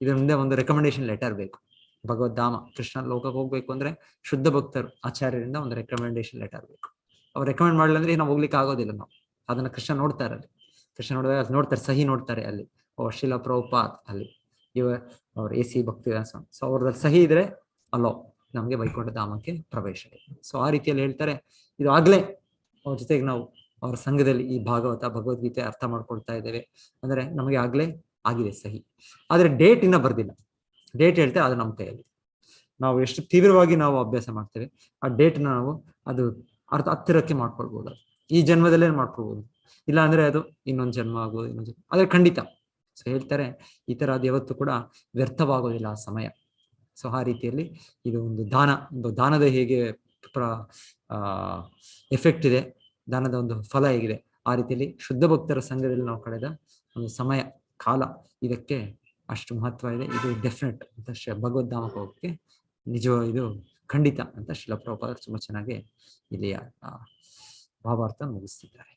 S1: ಇದ್ರ ಮುಂದೆ ಒಂದು ರೆಕಮೆಂಡೇಶನ್ ಲೆಟರ್ ಬೇಕು. ಭಗವದ್ಧಾಮ ಕೃಷ್ಣ ಲೋಕಕ್ಕೆ ಹೋಗ್ಬೇಕು ಅಂದ್ರೆ ಶುದ್ಧ ಭಕ್ತರು ಆಚಾರ್ಯರಿಂದ ಒಂದು ರೆಕಮೆಂಡೇಶನ್ ಲೆಟರ್ ಬೇಕು. ಅವ್ರು ರೆಕಮೆಂಡ್ ಮಾಡಲಿಲ್ಲ ಅಂದ್ರೆ ನಾವು ಹೋಗ್ಲಿಕ್ಕೆ ಆಗೋದಿಲ್ಲ. ನಾವು ಅದನ್ನ ಕೃಷ್ಣ ನೋಡ್ತಾರೆ, ಅಲ್ಲಿ ಕೃಷ್ಣ ನೋಡ್ತಾರೆ, ಸಹಿ ನೋಡ್ತಾರೆ ಅಲ್ಲಿ. ಶ್ರೀಲ ಪ್ರಭುಪಾದ್ ಅಲ್ಲಿ ಅವ್ರ AC ಭಕ್ತಿ. ಸೊ ಅವ್ರದಲ್ಲಿ ಸಹಿ ಇದ್ರೆ ಅಲ್ಲೋ ನಮ್ಗೆ ವೈಕುಂಠ ಧಾಮಕ್ಕೆ ಪ್ರವೇಶ ಇದೆ. ಸೊ ಆ ರೀತಿಯಲ್ಲಿ ಹೇಳ್ತಾರೆ, ಇದು ಆಗ್ಲೇ ಅವ್ರ ಜೊತೆಗೆ ನಾವು ಅವ್ರ ಸಂಘದಲ್ಲಿ ಈ ಭಗವದ್ಗೀತೆ ಅರ್ಥ ಮಾಡ್ಕೊಳ್ತಾ ಇದ್ದೇವೆ ಅಂದ್ರೆ ನಮಗೆ ಆಗ್ಲೇ ಆಗಿದೆ ಸಹಿ. ಆದ್ರೆ ಡೇಟ್ ಇನ್ನ ಬರ್ದಿಲ್ಲ. ಡೇಟ್ ಹೇಳ್ತಾರೆ, ಅದು ನಮ್ಮ ಕೈಯಲ್ಲಿ. ನಾವು ಎಷ್ಟು ತೀವ್ರವಾಗಿ ನಾವು ಅಭ್ಯಾಸ ಮಾಡ್ತೇವೆ, ಆ ಡೇಟ್ನ ನಾವು ಅದು ಹತ್ತಿರಕ್ಕೆ ಮಾಡ್ಕೊಳ್ಬಹುದು. ಈ ಜನ್ಮದಲ್ಲೇ ಮಾಡ್ಕೊಳ್ಬಹುದು, ಇಲ್ಲ ಅಂದ್ರೆ ಅದು ಇನ್ನೊಂದು ಜನ್ಮ ಆಗೋದು, ಇನ್ನೊಂದು ಜನ್ಮ. ಆದ್ರೆ ಖಂಡಿತ ಸೊ ಹೇಳ್ತಾರೆ, ಈ ತರ ಅದು ಯಾವತ್ತೂ ಕೂಡ ವ್ಯರ್ಥವಾಗೋದಿಲ್ಲ ಆ ಸಮಯ. ಸೊ ಆ ರೀತಿಯಲ್ಲಿ ಇದು ಒಂದು ದಾನದ ಹೇಗೆ ಎಫೆಕ್ಟ್ ಇದೆ, ದಾನದ ಒಂದು ಫಲ ಹೇಗಿದೆ, ಆ ರೀತಿಯಲ್ಲಿ ಶುದ್ಧ ಭಕ್ತರ ಸಂಘದಲ್ಲಿ ನಾವು ಕಳೆದ ಒಂದು ಸಮಯ ಕಾಲ, ಇದಕ್ಕೆ ಅಷ್ಟು ಮಹತ್ವ ಇದೆ. ಇದು ಡೆಫಿನೆಟ್ ಅಂತ ಭಗವದ್ಧಾಮಕ್ಕೆ ಹೋಗಕ್ಕೆ ಇದು ಖಂಡಿತ ಅಂತ ಶ್ರೀಲ ಪ್ರಭುಪಾದ ತುಂಬಾ ಚೆನ್ನಾಗಿ ಇಲ್ಲಿ ಭಾವಾರ್ಥ ಮುಗಿಸ್ತಿದ್ದಾರೆ.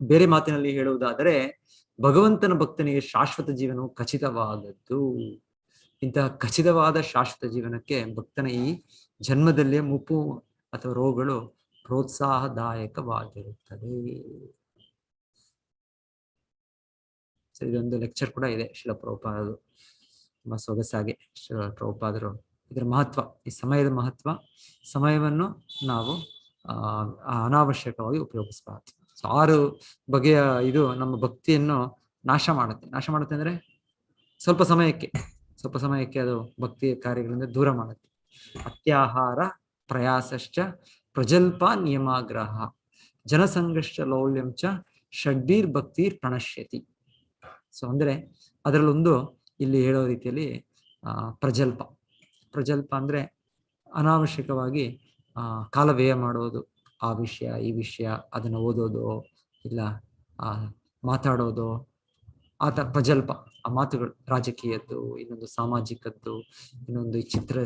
S1: ಬೇರೆ ಮಾತಿನಲ್ಲಿ ಹೇಳುವುದಾದರೆ, ಭಗವಂತನ ಭಕ್ತನಿಗೆ ಶಾಶ್ವತ ಜೀವನವು ಖಚಿತವಾದದ್ದು. ಇಂತಹ ಖಚಿತವಾದ ಶಾಶ್ವತ ಜೀವನಕ್ಕೆ ಭಕ್ತನ ಈ ಜನ್ಮದಲ್ಲೇ ಮುಪ್ಪು ಅಥವಾ ರೋಗಗಳು ಪ್ರೋತ್ಸಾಹದಾಯಕವಾಗಿರುತ್ತದೆ. ಇದೊಂದು ಲೆಕ್ಚರ್ ಕೂಡ ಇದೆ ಶ್ರೀಲ ಪ್ರಭುಪಾದರು, ತುಂಬಾ ಸೊಗಸಾಗಿ ಶ್ರೀಲ ಪ್ರಭುಪಾದರು ಇದರ ಮಹತ್ವ, ಈ ಸಮಯದ ಮಹತ್ವ, ಸಮಯವನ್ನು ನಾವು ಅನಾವಶ್ಯಕವಾಗಿ ಉಪಯೋಗಿಸಬಾರ್ದು. ಸೊ 6 ಬಗೆಯ ಇದು ನಮ್ಮ ಭಕ್ತಿಯನ್ನು ನಾಶ ಮಾಡುತ್ತೆ ಅಂದ್ರೆ ಸ್ವಲ್ಪ ಸಮಯಕ್ಕೆ ಅದು ಭಕ್ತಿಯ ಕಾರ್ಯಗಳಿಂದ ದೂರ ಮಾಡುತ್ತೆ. ಅತ್ಯಾಹಾರ ಪ್ರಯಾಸಶ್ಚ ಪ್ರಜಲ್ಪ ನಿಯಮಾಗ್ರಹ ಜನಸಂಘರ್ಷ ಲೌಲ್ಯಂ ಚ ಷಡ್ಬೀರ್ ಭಕ್ತಿರ್ ಪ್ರಣಶ್ಯತಿ. ಸೊ ಅಂದ್ರೆ ಅದರಲ್ಲೊಂದು ಇಲ್ಲಿ ಹೇಳೋ ರೀತಿಯಲ್ಲಿ ಪ್ರಜಲ್ಪ. ಪ್ರಜಲ್ಪ ಅಂದ್ರೆ ಅನಾವಶ್ಯಕವಾಗಿ ಕಾಲ ವ್ಯಯ ಮಾಡೋದು, ಆ ವಿಷಯ ಈ ವಿಷಯ ಅದನ್ನ ಓದೋದು ಇಲ್ಲ ಮಾತಾಡೋದು, ಆತ ಪ್ರಜಲ್ಪ. ಆ ಮಾತುಗಳು ರಾಜಕೀಯದ್ದು, ಇನ್ನೊಂದು ಸಾಮಾಜಿಕದ್ದು, ಇನ್ನೊಂದು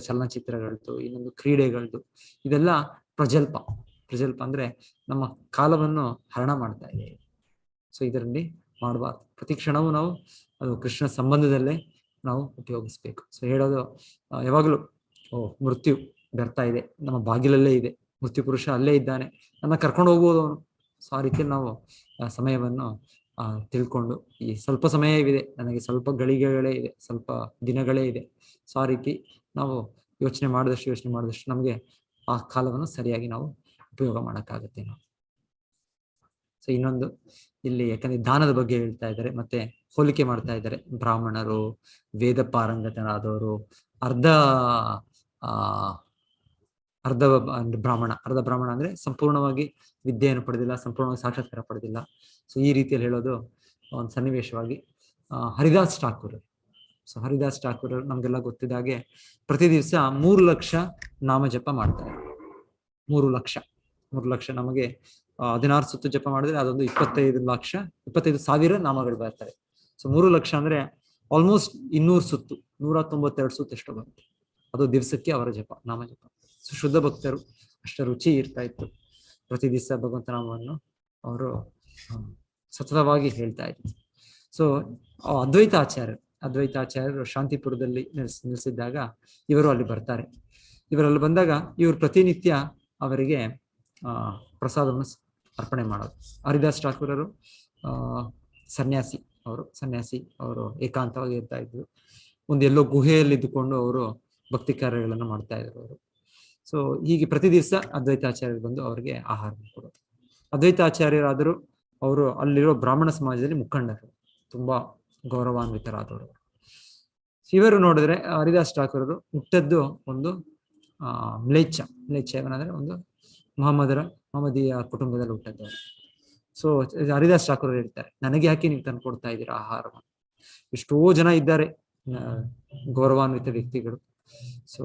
S1: ಚಲನಚಿತ್ರಗಳದ್ದು, ಇನ್ನೊಂದು ಕ್ರೀಡೆಗಳದ್ದು, ಇದೆಲ್ಲ ಪ್ರಜಲ್ಪ. ಪ್ರಜಲ್ಪ ಅಂದ್ರೆ ನಮ್ಮ ಕಾಲವನ್ನು ಹರಣ ಮಾಡ್ತಾ ಇದೆ. ಸೊ ಇದರಲ್ಲಿ ಮಾಡಬಾರ್ದು. ಪ್ರತಿ ಕ್ಷಣವೂ ನಾವು ಅದು ಕೃಷ್ಣ ಸಂಬಂಧದಲ್ಲೇ ನಾವು ಉಪಯೋಗಿಸ್ಬೇಕು. ಸೊ ಹೇಳೋದು ಯಾವಾಗಲೂ ಮೃತ್ಯು ಬರ್ತಾ ಇದೆ, ನಮ್ಮ ಬಾಗಿಲಲ್ಲೇ ಇದೆ, ಮೃತ್ಯು ಪುರುಷ ಅಲ್ಲೇ ಇದ್ದಾನೆ, ನನ್ನ ಕರ್ಕೊಂಡು ಹೋಗ್ಬೋದು ಅವನು. ಸೊ ಆ ರೀತಿಯಲ್ಲಿ ನಾವು ಸಮಯವನ್ನು ತಿಳ್ಕೊಂಡು, ಈ ಸ್ವಲ್ಪ ಸಮಯವಿದೆ ನನಗೆ, ಸ್ವಲ್ಪ ಗಳಿಗೆಗಳೇ ಇದೆ, ಸ್ವಲ್ಪ ದಿನಗಳೇ ಇದೆ. ಸೊ ಆ ರೀತಿ ನಾವು ಯೋಚನೆ ಮಾಡಿದಷ್ಟು ನಮಗೆ ಆ ಕಾಲವನ್ನು ಸರಿಯಾಗಿ ನಾವು ಉಪಯೋಗ ಮಾಡೋಕ್ಕಾಗತ್ತೆ ನಾವು. ಸೊ ಇನ್ನೊಂದು ಇಲ್ಲಿ ಯಾಕಂದ್ರೆ ದಾನದ ಬಗ್ಗೆ ಹೇಳ್ತಾ ಇದ್ದಾರೆ, ಮತ್ತೆ ಹೋಲಿಕೆ ಮಾಡ್ತಾ ಇದ್ದಾರೆ. ಬ್ರಾಹ್ಮಣರು, ವೇದ ಪಾರಂಗತನಾದವರು, ಅರ್ಧ ಬ್ರಾಹ್ಮಣ ಅಂದ್ರೆ ಸಂಪೂರ್ಣವಾಗಿ ವಿದ್ಯೆಯನ್ನು ಪಡೆದಿಲ್ಲ, ಸಂಪೂರ್ಣವಾಗಿ ಸಾಕ್ಷಾತ್ಕಾರ ಪಡೆದಿಲ್ಲ. ಸೊ ಈ ರೀತಿಯಲ್ಲಿ ಹೇಳೋದು ಒಂದು ಸನ್ನಿವೇಶವಾಗಿ ಹರಿದಾಸ್ ಠಾಕೂರ್. ಸೊ ಹರಿದಾಸ್ ಠಾಕೂರ್ ನಮ್ಗೆಲ್ಲ ಗೊತ್ತಿದ್ದ ಹಾಗೆ ಪ್ರತಿ ದಿವಸ 3 ಲಕ್ಷ ನಾಮ ಜಪ ಮಾಡ್ತಾರೆ. 3 ಲಕ್ಷ ನಮಗೆ 16 ಸುತ್ತು ಜಪ ಮಾಡಿದ್ರೆ ಅದೊಂದು 25,000 ನಾಮಗಳು ಬರ್ತವೆ. ಸೊ 3 ಲಕ್ಷ ಅಂದ್ರೆ ಆಲ್ಮೋಸ್ಟ್ 200 ಸುತ್ತು, 192 ಸುತ್ತು ಎಷ್ಟೋ ಬರುತ್ತೆ. ಅದು ದಿವಸಕ್ಕೆ ಅವರ ಜಪ, ನಾಮ ಜಪ. ಸೊ ಶುದ್ಧ ಭಕ್ತರು ಅಷ್ಟ ರುಚಿ ಇರ್ತಾ ಇತ್ತು. ಪ್ರತಿ ದಿವಸ ಭಗವಂತ ನಾಮವನ್ನು ಅವರು ಸತತವಾಗಿ ಹೇಳ್ತಾ ಇದ್ರು. ಸೊ ಅದ್ವೈತಾಚಾರ್ಯರು ಶಾಂತಿಪುರದಲ್ಲಿ ನೆಲೆಸಿದ್ದಾಗ ಇವರು ಅಲ್ಲಿ ಬರ್ತಾರೆ. ಇವರಲ್ಲಿ ಬಂದಾಗ ಇವರು ಪ್ರತಿನಿತ್ಯ ಅವರಿಗೆ ಪ್ರಸಾದವನ್ನು ಅರ್ಪಣೆ ಮಾಡೋದು. ಹರಿದಾಸ್ ಠಾಕೂರರು ಸನ್ಯಾಸಿ ಅವರು ಏಕಾಂತವಾಗಿ ಇರ್ತಾ ಇದ್ರು. ಎಲ್ಲೋ ಗುಹೆಯಲ್ಲಿ ಇದ್ದುಕೊಂಡು ಅವರು ಭಕ್ತಿ ಕಾರ್ಯಗಳನ್ನು ಮಾಡ್ತಾ ಇದ್ರು ಅವರು. ಸೊ ಹೀಗೆ ಪ್ರತಿ ದಿವಸ ಅದ್ವೈತಾಚಾರ್ಯರು ಬಂದು ಅವರಿಗೆ ಆಹಾರ ಕೊಡೋದು. ಅದ್ವೈತಾಚಾರ್ಯರಾದರೂ ಅವರು ಅಲ್ಲಿರೋ ಬ್ರಾಹ್ಮಣ ಸಮಾಜದಲ್ಲಿ ಮುಖಂಡರು, ತುಂಬಾ ಗೌರವಾನ್ವಿತರಾದವರು. ಇವರು ನೋಡಿದ್ರೆ ಹರಿದಾಸ್ ಠಾಕೂರರು ಹುಟ್ಟದ್ದು ಒಂದು ಮ್ಲೇಚ್ಛ ಏನಂದ್ರೆ ಒಂದು ಮಹಮ್ಮದೀಯ ಕುಟುಂಬದಲ್ಲಿ ಹುಟ್ಟದ್ದವರು. ಸೊ ಹರಿದಾಸ್ ಠಾಕೂರ್ ಹೇಳ್ತಾರೆ, ನನಗೆ ಯಾಕೆ ನೀವು ತಂದು ಕೊಡ್ತಾ ಇದ್ದೀರಾ ಆಹಾರವನ್ನು? ಎಷ್ಟೋ ಜನ ಇದ್ದಾರೆ ಗೌರವಾನ್ವಿತ ವ್ಯಕ್ತಿಗಳು. ಸೊ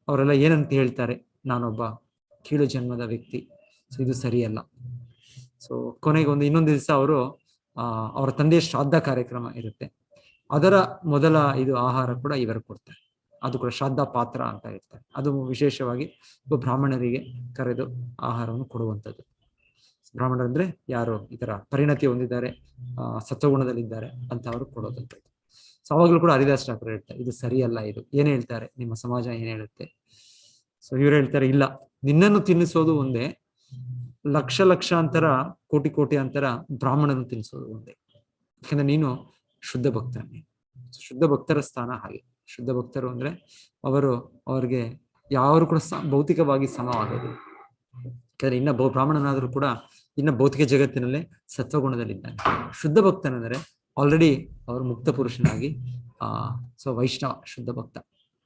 S1: ಅವರೆಲ್ಲ ಏನಂತ ಹೇಳ್ತಾರೆ, ನಾನೊಬ್ಬ ಕೀಳು ಜನ್ಮದ ವ್ಯಕ್ತಿ, ಸೊ ಇದು ಸರಿಯಲ್ಲ. ಸೊ ಕೊನೆಗೆ ಇನ್ನೊಂದು ದಿವಸ ಅವರು ಅವರ ತಂದೆಯ ಶ್ರಾದ್ದ ಕಾರ್ಯಕ್ರಮ ಇರುತ್ತೆ. ಅದರ ಮೊದಲ ಆಹಾರ ಕೂಡ ಇವರು ಕೊಡ್ತಾರೆ. ಅದು ಕೂಡ ಶ್ರಾದ್ದ ಪಾತ್ರ ಅಂತ ಇರ್ತಾರೆ. ಅದು ವಿಶೇಷವಾಗಿ ಬ್ರಾಹ್ಮಣರಿಗೆ ಕರೆದು ಆಹಾರವನ್ನು ಕೊಡುವಂಥದ್ದು. ಬ್ರಾಹ್ಮಣರಂದ್ರೆ ಯಾರು ಈ ತರ ಪರಿಣತಿ ಹೊಂದಿದ್ದಾರೆ, ಸತ್ವಗುಣದಲ್ಲಿದ್ದಾರೆ ಅಂತ ಅವರು ಕೊಡೋದಂಥದ್ದು. ಸೊ ಅವಾಗಲೂ ಕೂಡ ಹರಿದಾಸ್ ಠಾಕೂರ್ ಹೇಳ್ತಾರೆ, ಇದು ಸರಿಯಲ್ಲ, ಇದು ಏನ್ ಹೇಳ್ತಾರೆ, ನಿಮ್ಮ ಸಮಾಜ ಏನ್ ಹೇಳುತ್ತೆ? ಸೊ ಇವ್ರು ಹೇಳ್ತಾರೆ, ಇಲ್ಲ, ನಿನ್ನನ್ನು ತಿನ್ನಿಸೋದು ಒಂದೇ, ಲಕ್ಷಾಂತರ ಕೋಟಿ ಅಂತರ ಬ್ರಾಹ್ಮಣನ್ನು ತಿನ್ನಿಸೋದು ಒಂದೇ. ಯಾಕಂದ್ರೆ ನೀನು ಶುದ್ಧ ಭಕ್ತನೇ. ಶುದ್ಧ ಭಕ್ತರ ಸ್ಥಾನ ಹಾಗೆ. ಶುದ್ಧ ಭಕ್ತರು ಅಂದ್ರೆ ಅವ್ರಿಗೆ ಯಾರು ಕೂಡ ಭೌತಿಕವಾಗಿ ಸಮವಾಗೋದಿಲ್ಲ. ಯಾಕಂದ್ರೆ ಇನ್ನ ಬ್ರಾಹ್ಮಣನಾದ್ರೂ ಕೂಡ ಇನ್ನ ಭೌತಿಕ ಜಗತ್ತಿನಲ್ಲೇ ಸತ್ವಗುಣದಲ್ಲಿದ್ದಾನೆ. ಶುದ್ಧ ಭಕ್ತನಂದ್ರೆ ಆಲ್ರೆಡಿ ಅವರು ಮುಕ್ತ ಪುರುಷನಾಗಿ ಸೊ ವೈಷ್ಣವ ಶುದ್ಧ ಭಕ್ತ.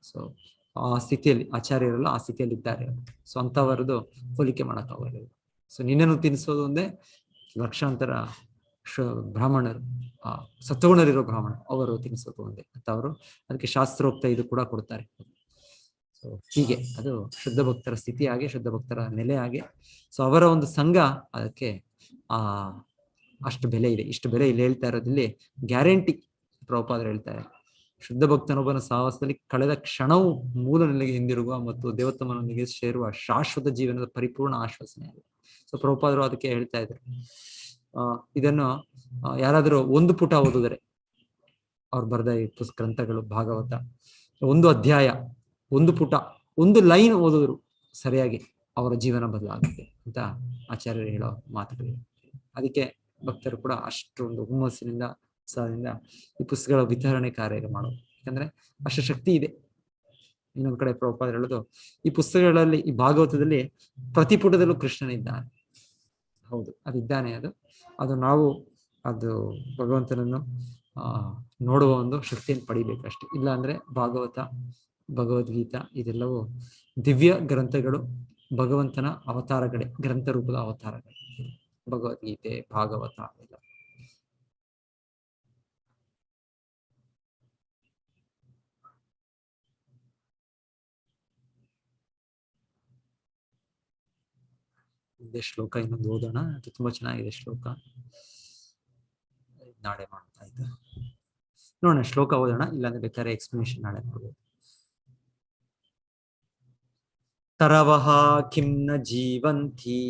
S1: ಸೊ ಆ ಸ್ಥಿತಿಯಲ್ಲಿ ಆಚಾರ್ಯರೆಲ್ಲ ಆ ಸ್ಥಿತಿಯಲ್ಲಿ ಇದ್ದಾರೆ. ಸೊ ಅಂತವರದು ಹೋಲಿಕೆ ಮಾಡಕ್ಕಾಗಲ್ಲ. ಸೊ ನಿನ್ನನ್ನು ತಿನ್ನಿಸೋದು ಒಂದೇ, ಲಕ್ಷಾಂತರ ಬ್ರಾಹ್ಮಣರು, ಸತ್ವಗುಣರಿರೋ ಬ್ರಾಹ್ಮಣ ಅವರು ತಿನ್ನಿಸೋದು ಒಂದೇ ಅಂತ ಅವರು ಅದಕ್ಕೆ ಶಾಸ್ತ್ರೋಕ್ತ ಇದು ಕೂಡ ಕೊಡ್ತಾರೆ. ಸೊ ಹೀಗೆ ಅದು ಶುದ್ಧ ಭಕ್ತರ ಸ್ಥಿತಿ ಹಾಗೆ, ಶುದ್ಧ ಭಕ್ತರ ನೆಲೆ ಹಾಗೆ. ಸೊ ಅವರ ಒಂದು ಸಂಘ ಅದಕ್ಕೆ ಅಷ್ಟು ಬೆಲೆ ಇದೆ. ಇಷ್ಟು ಬೆಲೆ ಇಲ್ಲಿ ಹೇಳ್ತಾ ಇರೋದಿಲ್ಲಿ ಗ್ಯಾರಂಟಿ. ಪ್ರಭುಪಾದರು ಹೇಳ್ತಾರೆ, ಶುದ್ಧ ಭಕ್ತನೊಬ್ಬನ ಸಹವಾಸದಲ್ಲಿ ಕಳೆದ ಕ್ಷಣವು ಮೂಲ ನೆಲೆಗೆ ಹಿಂದಿರುಗುವ ಮತ್ತು ದೇವೋತ್ತಮನೊಂದಿಗೆ ಸೇರುವ ಶಾಶ್ವತ ಜೀವನದ ಪರಿಪೂರ್ಣ ಆಶ್ವಾಸನೆ ಆಗಿದೆ. ಸೊ ಪ್ರಭುಪಾದರು ಅದಕ್ಕೆ ಹೇಳ್ತಾ ಇದ್ರು, ಇದನ್ನು ಯಾರಾದರೂ ಒಂದು ಪುಟ ಓದಿದರೆ, ಅವ್ರು ಬರೆದ ಈ ಗ್ರಂಥಗಳು ಭಾಗವತ, ಒಂದು ಅಧ್ಯಾಯ, ಒಂದು ಪುಟ, ಒಂದು ಲೈನ್ ಓದಿದ್ರು ಸರಿಯಾಗಿ ಅವರ ಜೀವನ ಬದಲಾಗುತ್ತೆ ಅಂತ ಆಚಾರ್ಯರು ಹೇಳೋ ಮಾತುಗಳು. ಅದಕ್ಕೆ ಭಕ್ತರು ಕೂಡ ಅಷ್ಟೊಂದು ಹುಮ್ಮಸ್ಸಿನಿಂದ ಉತ್ಸಾಹದಿಂದ ಈ ಪುಸ್ತಕಗಳ ವಿತರಣೆ ಕಾರ್ಯ ಮಾಡೋದು. ಯಾಕಂದ್ರೆ ಅಷ್ಟು ಶಕ್ತಿ ಇದೆ. ಇನ್ನೊಂದ್ ಕಡೆ ಪ್ರಭುಪಾದರು ಹೇಳೋದು, ಈ ಪುಸ್ತಕಗಳಲ್ಲಿ, ಈ ಭಾಗವತದಲ್ಲಿ ಪ್ರತಿ ಪುಟದಲ್ಲೂ ಕೃಷ್ಣನಿದ್ದಾನೆ. ಹೌದು, ಅದಿದ್ದಾನೆ. ಅದು ನಾವು ಅದು ಭಗವಂತನನ್ನು ನೋಡುವ ಒಂದು ಶಕ್ತಿಯನ್ನು ಪಡಿಬೇಕಷ್ಟೆ. ಇಲ್ಲ ಅಂದ್ರೆ ಭಾಗವತ, ಭಗವದ್ಗೀತಾ ಇದೆಲ್ಲವೂ ದಿವ್ಯ ಗ್ರಂಥಗಳು. ಭಗವಂತನ ಅವತಾರಗಳೇ, ಗ್ರಂಥ ರೂಪದ ಅವತಾರಗಳೇ. ಭಗವದ್ಗೀತೆ, ಭಾಗವತ ಎಲ್ಲ. ಇದೆ ಶ್ಲೋಕ ಇನ್ನೊಂದು ಓದೋಣ, ಅದು ತುಂಬಾ ಚೆನ್ನಾಗಿದೆ ಶ್ಲೋಕ. ನಾಳೆ ಮಾಡ್ತಾ ಇದ್ದ ನೋಡೋಣ, ಶ್ಲೋಕ ಓದೋಣ, ಇಲ್ಲಾಂದ್ರೆ ಬೇಕಾದ್ರೆ ಎಕ್ಸ್ಪ್ಲನೇಷನ್ ನಾಳೆ ಮಾಡ್ಬೋದು. ತರವಃ ಕಿಂ ನ ಜೀವಂತಿ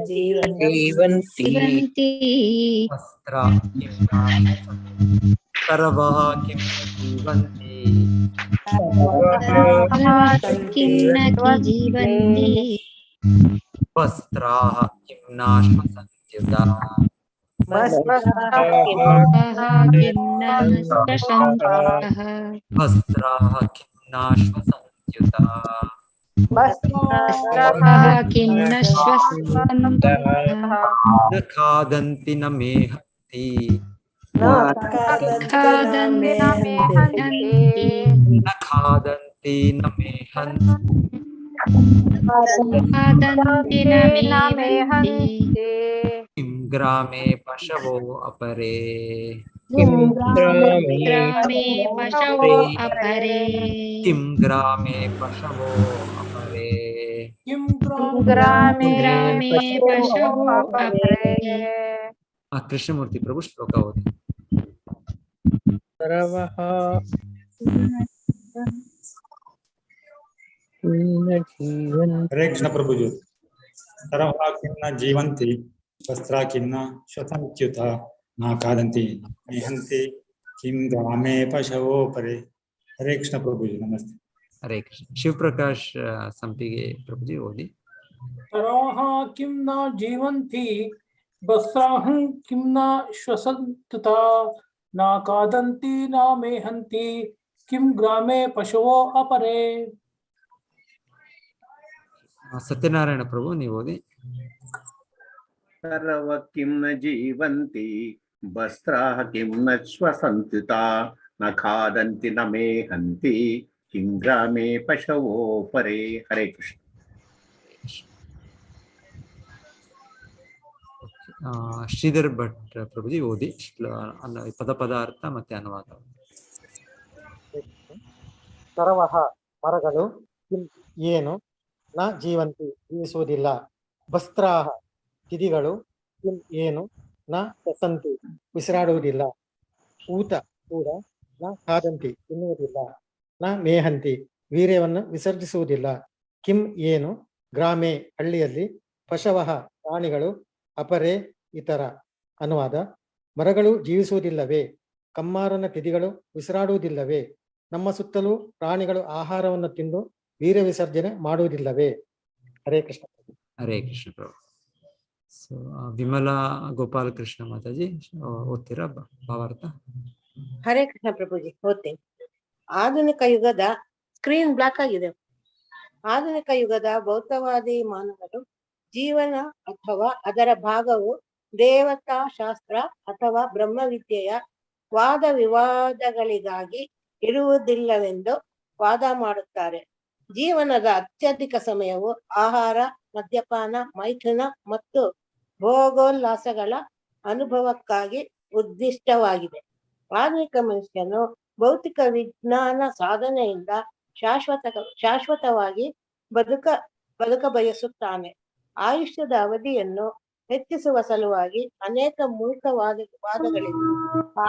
S8: ಜೀವಂತಿ
S1: ವಸ್ತ್ರ ಕಿಂ ತರವಃ ಕಿಂ ನ ಜೀವಂತಿ
S8: ಕಿಂ ನ ಜೀವಂತಿ
S1: ವಸ್ತ್ರಾಃ ಕಿಂ ನಾಶ್ವಸಂತ್ಯುತ
S8: ಕಿಂ ನ ಸ್ಪೃಶಂತಃ
S1: ವಸ್ತ್ರಾಃ ಕಿಂ ನಾಶ್ವಸಂತ್ಯುತ
S8: ಕಿಂ ನ ಶ್ವಸಂತಃ
S1: ನ ಖಾದಂತಿ ನ ಮೇಹಂತಿ
S5: ನ ಖಾದಂತಿ ನ ಮೇಹಂತಿ
S1: ನ ಖಾದಂತಿ ನ ಮೇಹಂತಿ
S8: ಖಾದಂತಿ ನ ಮೇಹಂತಿ
S1: ಕಿಂ ಗ್ರಾಮೇ ಪಶವೋ ಅಪರೇ
S8: ಗ್ರಾಮೇ ಪಶವೋ ಅಪರೇ
S1: ಕಿಂ ಗ್ರಾಮೇ ಪಶವೋ ಅಪರೇ
S8: ಗ್ರಾಮೇ ಪಶವೋ ಅಪರೇ.
S1: ಕೃಷ್ಣಮೂರ್ತಿ ಪ್ರಭು ಶ್ಲೋಕ ಓದಿ.
S9: हरे कृष्ण प्रभु जी। तरह किं न जीवन्ति वस्त्रा किं न श्वसन्त्युत न खादन्ति मेहन्ति किं ग्रामे पशवो परे। हरे कृष्ण प्रभु जी, नमस्ते।
S1: हरे कृष्ण। शिव प्रकाश संपिगे प्रभु जी ओदी।
S10: तरह किं न जीवन्ति वस्त्राः किं न श्वसन्त्युत न खादन्ति न मेहन्ति किं ग्रामे पशवो अपरे।
S1: सत्यनारायण प्रभु ನೀವು ಓದಿ.
S11: ಸರ್ವ ಕಿಂ ನ ಜೀವಂತಿ ವಸ್ತ್ರಾಃ ಕಿಂ ನ ಶ್ವಸಂತ್ಯುತಾ ನ ಖಾದಂತಿ ನ ಮೇಹಂತಿ ಕಿಂ ಗ್ರಾಮೇ ಪಶವೋ ಪರೇ. ಹರೇ ಕೃಷ್ಣ.
S1: ಶ್ರೀಧರ್ ಭಟ್ ಪ್ರಭುಜಿ ಓದಿ ಪದ ಪದಾರ್ಥ ಮತ್ತೆ ಅನುವಾದ.
S12: ಸರ್ವಃ ಮರಗಳು, ಕಿಂ ಏನು, ನ ಜೀವಂತಿ ಜೀವಿಸುವುದಿಲ್ಲ, ವಸ್ತ್ರಾಹ ತಿದಿಗಳು, ಕಿಂ ಏನು, ನ ವಸಂತಿ ಉಸಿರಾಡುವುದಿಲ್ಲ, ಊತ ಕೂಡ, ನ ಖಾದಂತಿ ತಿನ್ನುವುದಿಲ್ಲ, ನ ಮೇಹಂತಿ ವೀರ್ಯವನ್ನು ವಿಸರ್ಜಿಸುವುದಿಲ್ಲ, ಕಿಂ ಏನು, ಗ್ರಾಮೇ ಹಳ್ಳಿಯಲ್ಲಿ, ಪಶವಃ ಪ್ರಾಣಿಗಳು, ಅಪರೇ ಇತರ. ಅನುವಾದ: ಮರಗಳು ಜೀವಿಸುವುದಿಲ್ಲವೇ, ಕಮ್ಮಾರನ ತಿದಿಗಳು ಉಸಿರಾಡುವುದಿಲ್ಲವೇ, ನಮ್ಮ ಸುತ್ತಲೂ ಪ್ರಾಣಿಗಳು ಆಹಾರವನ್ನು ತಿಂದು ವೀರ್ಯ ವಿಸರ್ಜನೆ ಮಾಡುವುದಿಲ್ಲವೇ. ಹರೇ ಕೃಷ್ಣ.
S1: ಹರೇ ಕೃಷ್ಣ ಪ್ರಭು. ಸೊ ವಿಮಲಾ ಗೋಪಾಲ ಕೃಷ್ಣ ಮಾತಾಜಿ ಓದ್ತೀರಾ ಭಾವಾರ್ಥ?
S2: ಹರೇ ಕೃಷ್ಣ ಪ್ರಭುಜಿ, ಓದ್ತೇನೆ. ಆಧುನಿಕ ಯುಗದ ಸ್ಕ್ರೀನ್ ಬ್ಲಾಕ್ ಆಗಿದೆ. ಆಧುನಿಕ ಯುಗದ ಭೌತವಾದಿ ಮಾನವರು ಜೀವನ ಅಥವಾ ಅದರ ಭಾಗವು ದೇವತಾ ಶಾಸ್ತ್ರ ಅಥವಾ ಬ್ರಹ್ಮವಿದ್ಯೆಯ ವಾದ ವಿವಾದಗಳಿಗಾಗಿ ಇರುವುದಿಲ್ಲವೆಂದು ವಾದ ಮಾಡುತ್ತಾರೆ. ಜೀವನದ ಅತ್ಯಧಿಕ ಸಮಯವು ಆಹಾರ, ಮದ್ಯಪಾನ, ಮೈಥುನ ಮತ್ತು ಭೋಗೋಲ್ಲಾಸಗಳ ಅನುಭವಕ್ಕಾಗಿ ಉದ್ದಿಷ್ಟವಾಗಿದೆ. ಆಧುನಿಕ ಮನುಷ್ಯನು ಭೌತಿಕ ವಿಜ್ಞಾನ ಸಾಧನೆಯಿಂದ ಶಾಶ್ವತವಾಗಿ ಬದುಕ ಬಯಸುತ್ತಾನೆ. ಆಯುಷ್ಯದ ಅವಧಿಯನ್ನು ಹೆಚ್ಚಿಸುವ ಸಲುವಾಗಿ ಅನೇಕ ವಾದಗಳಿವೆ.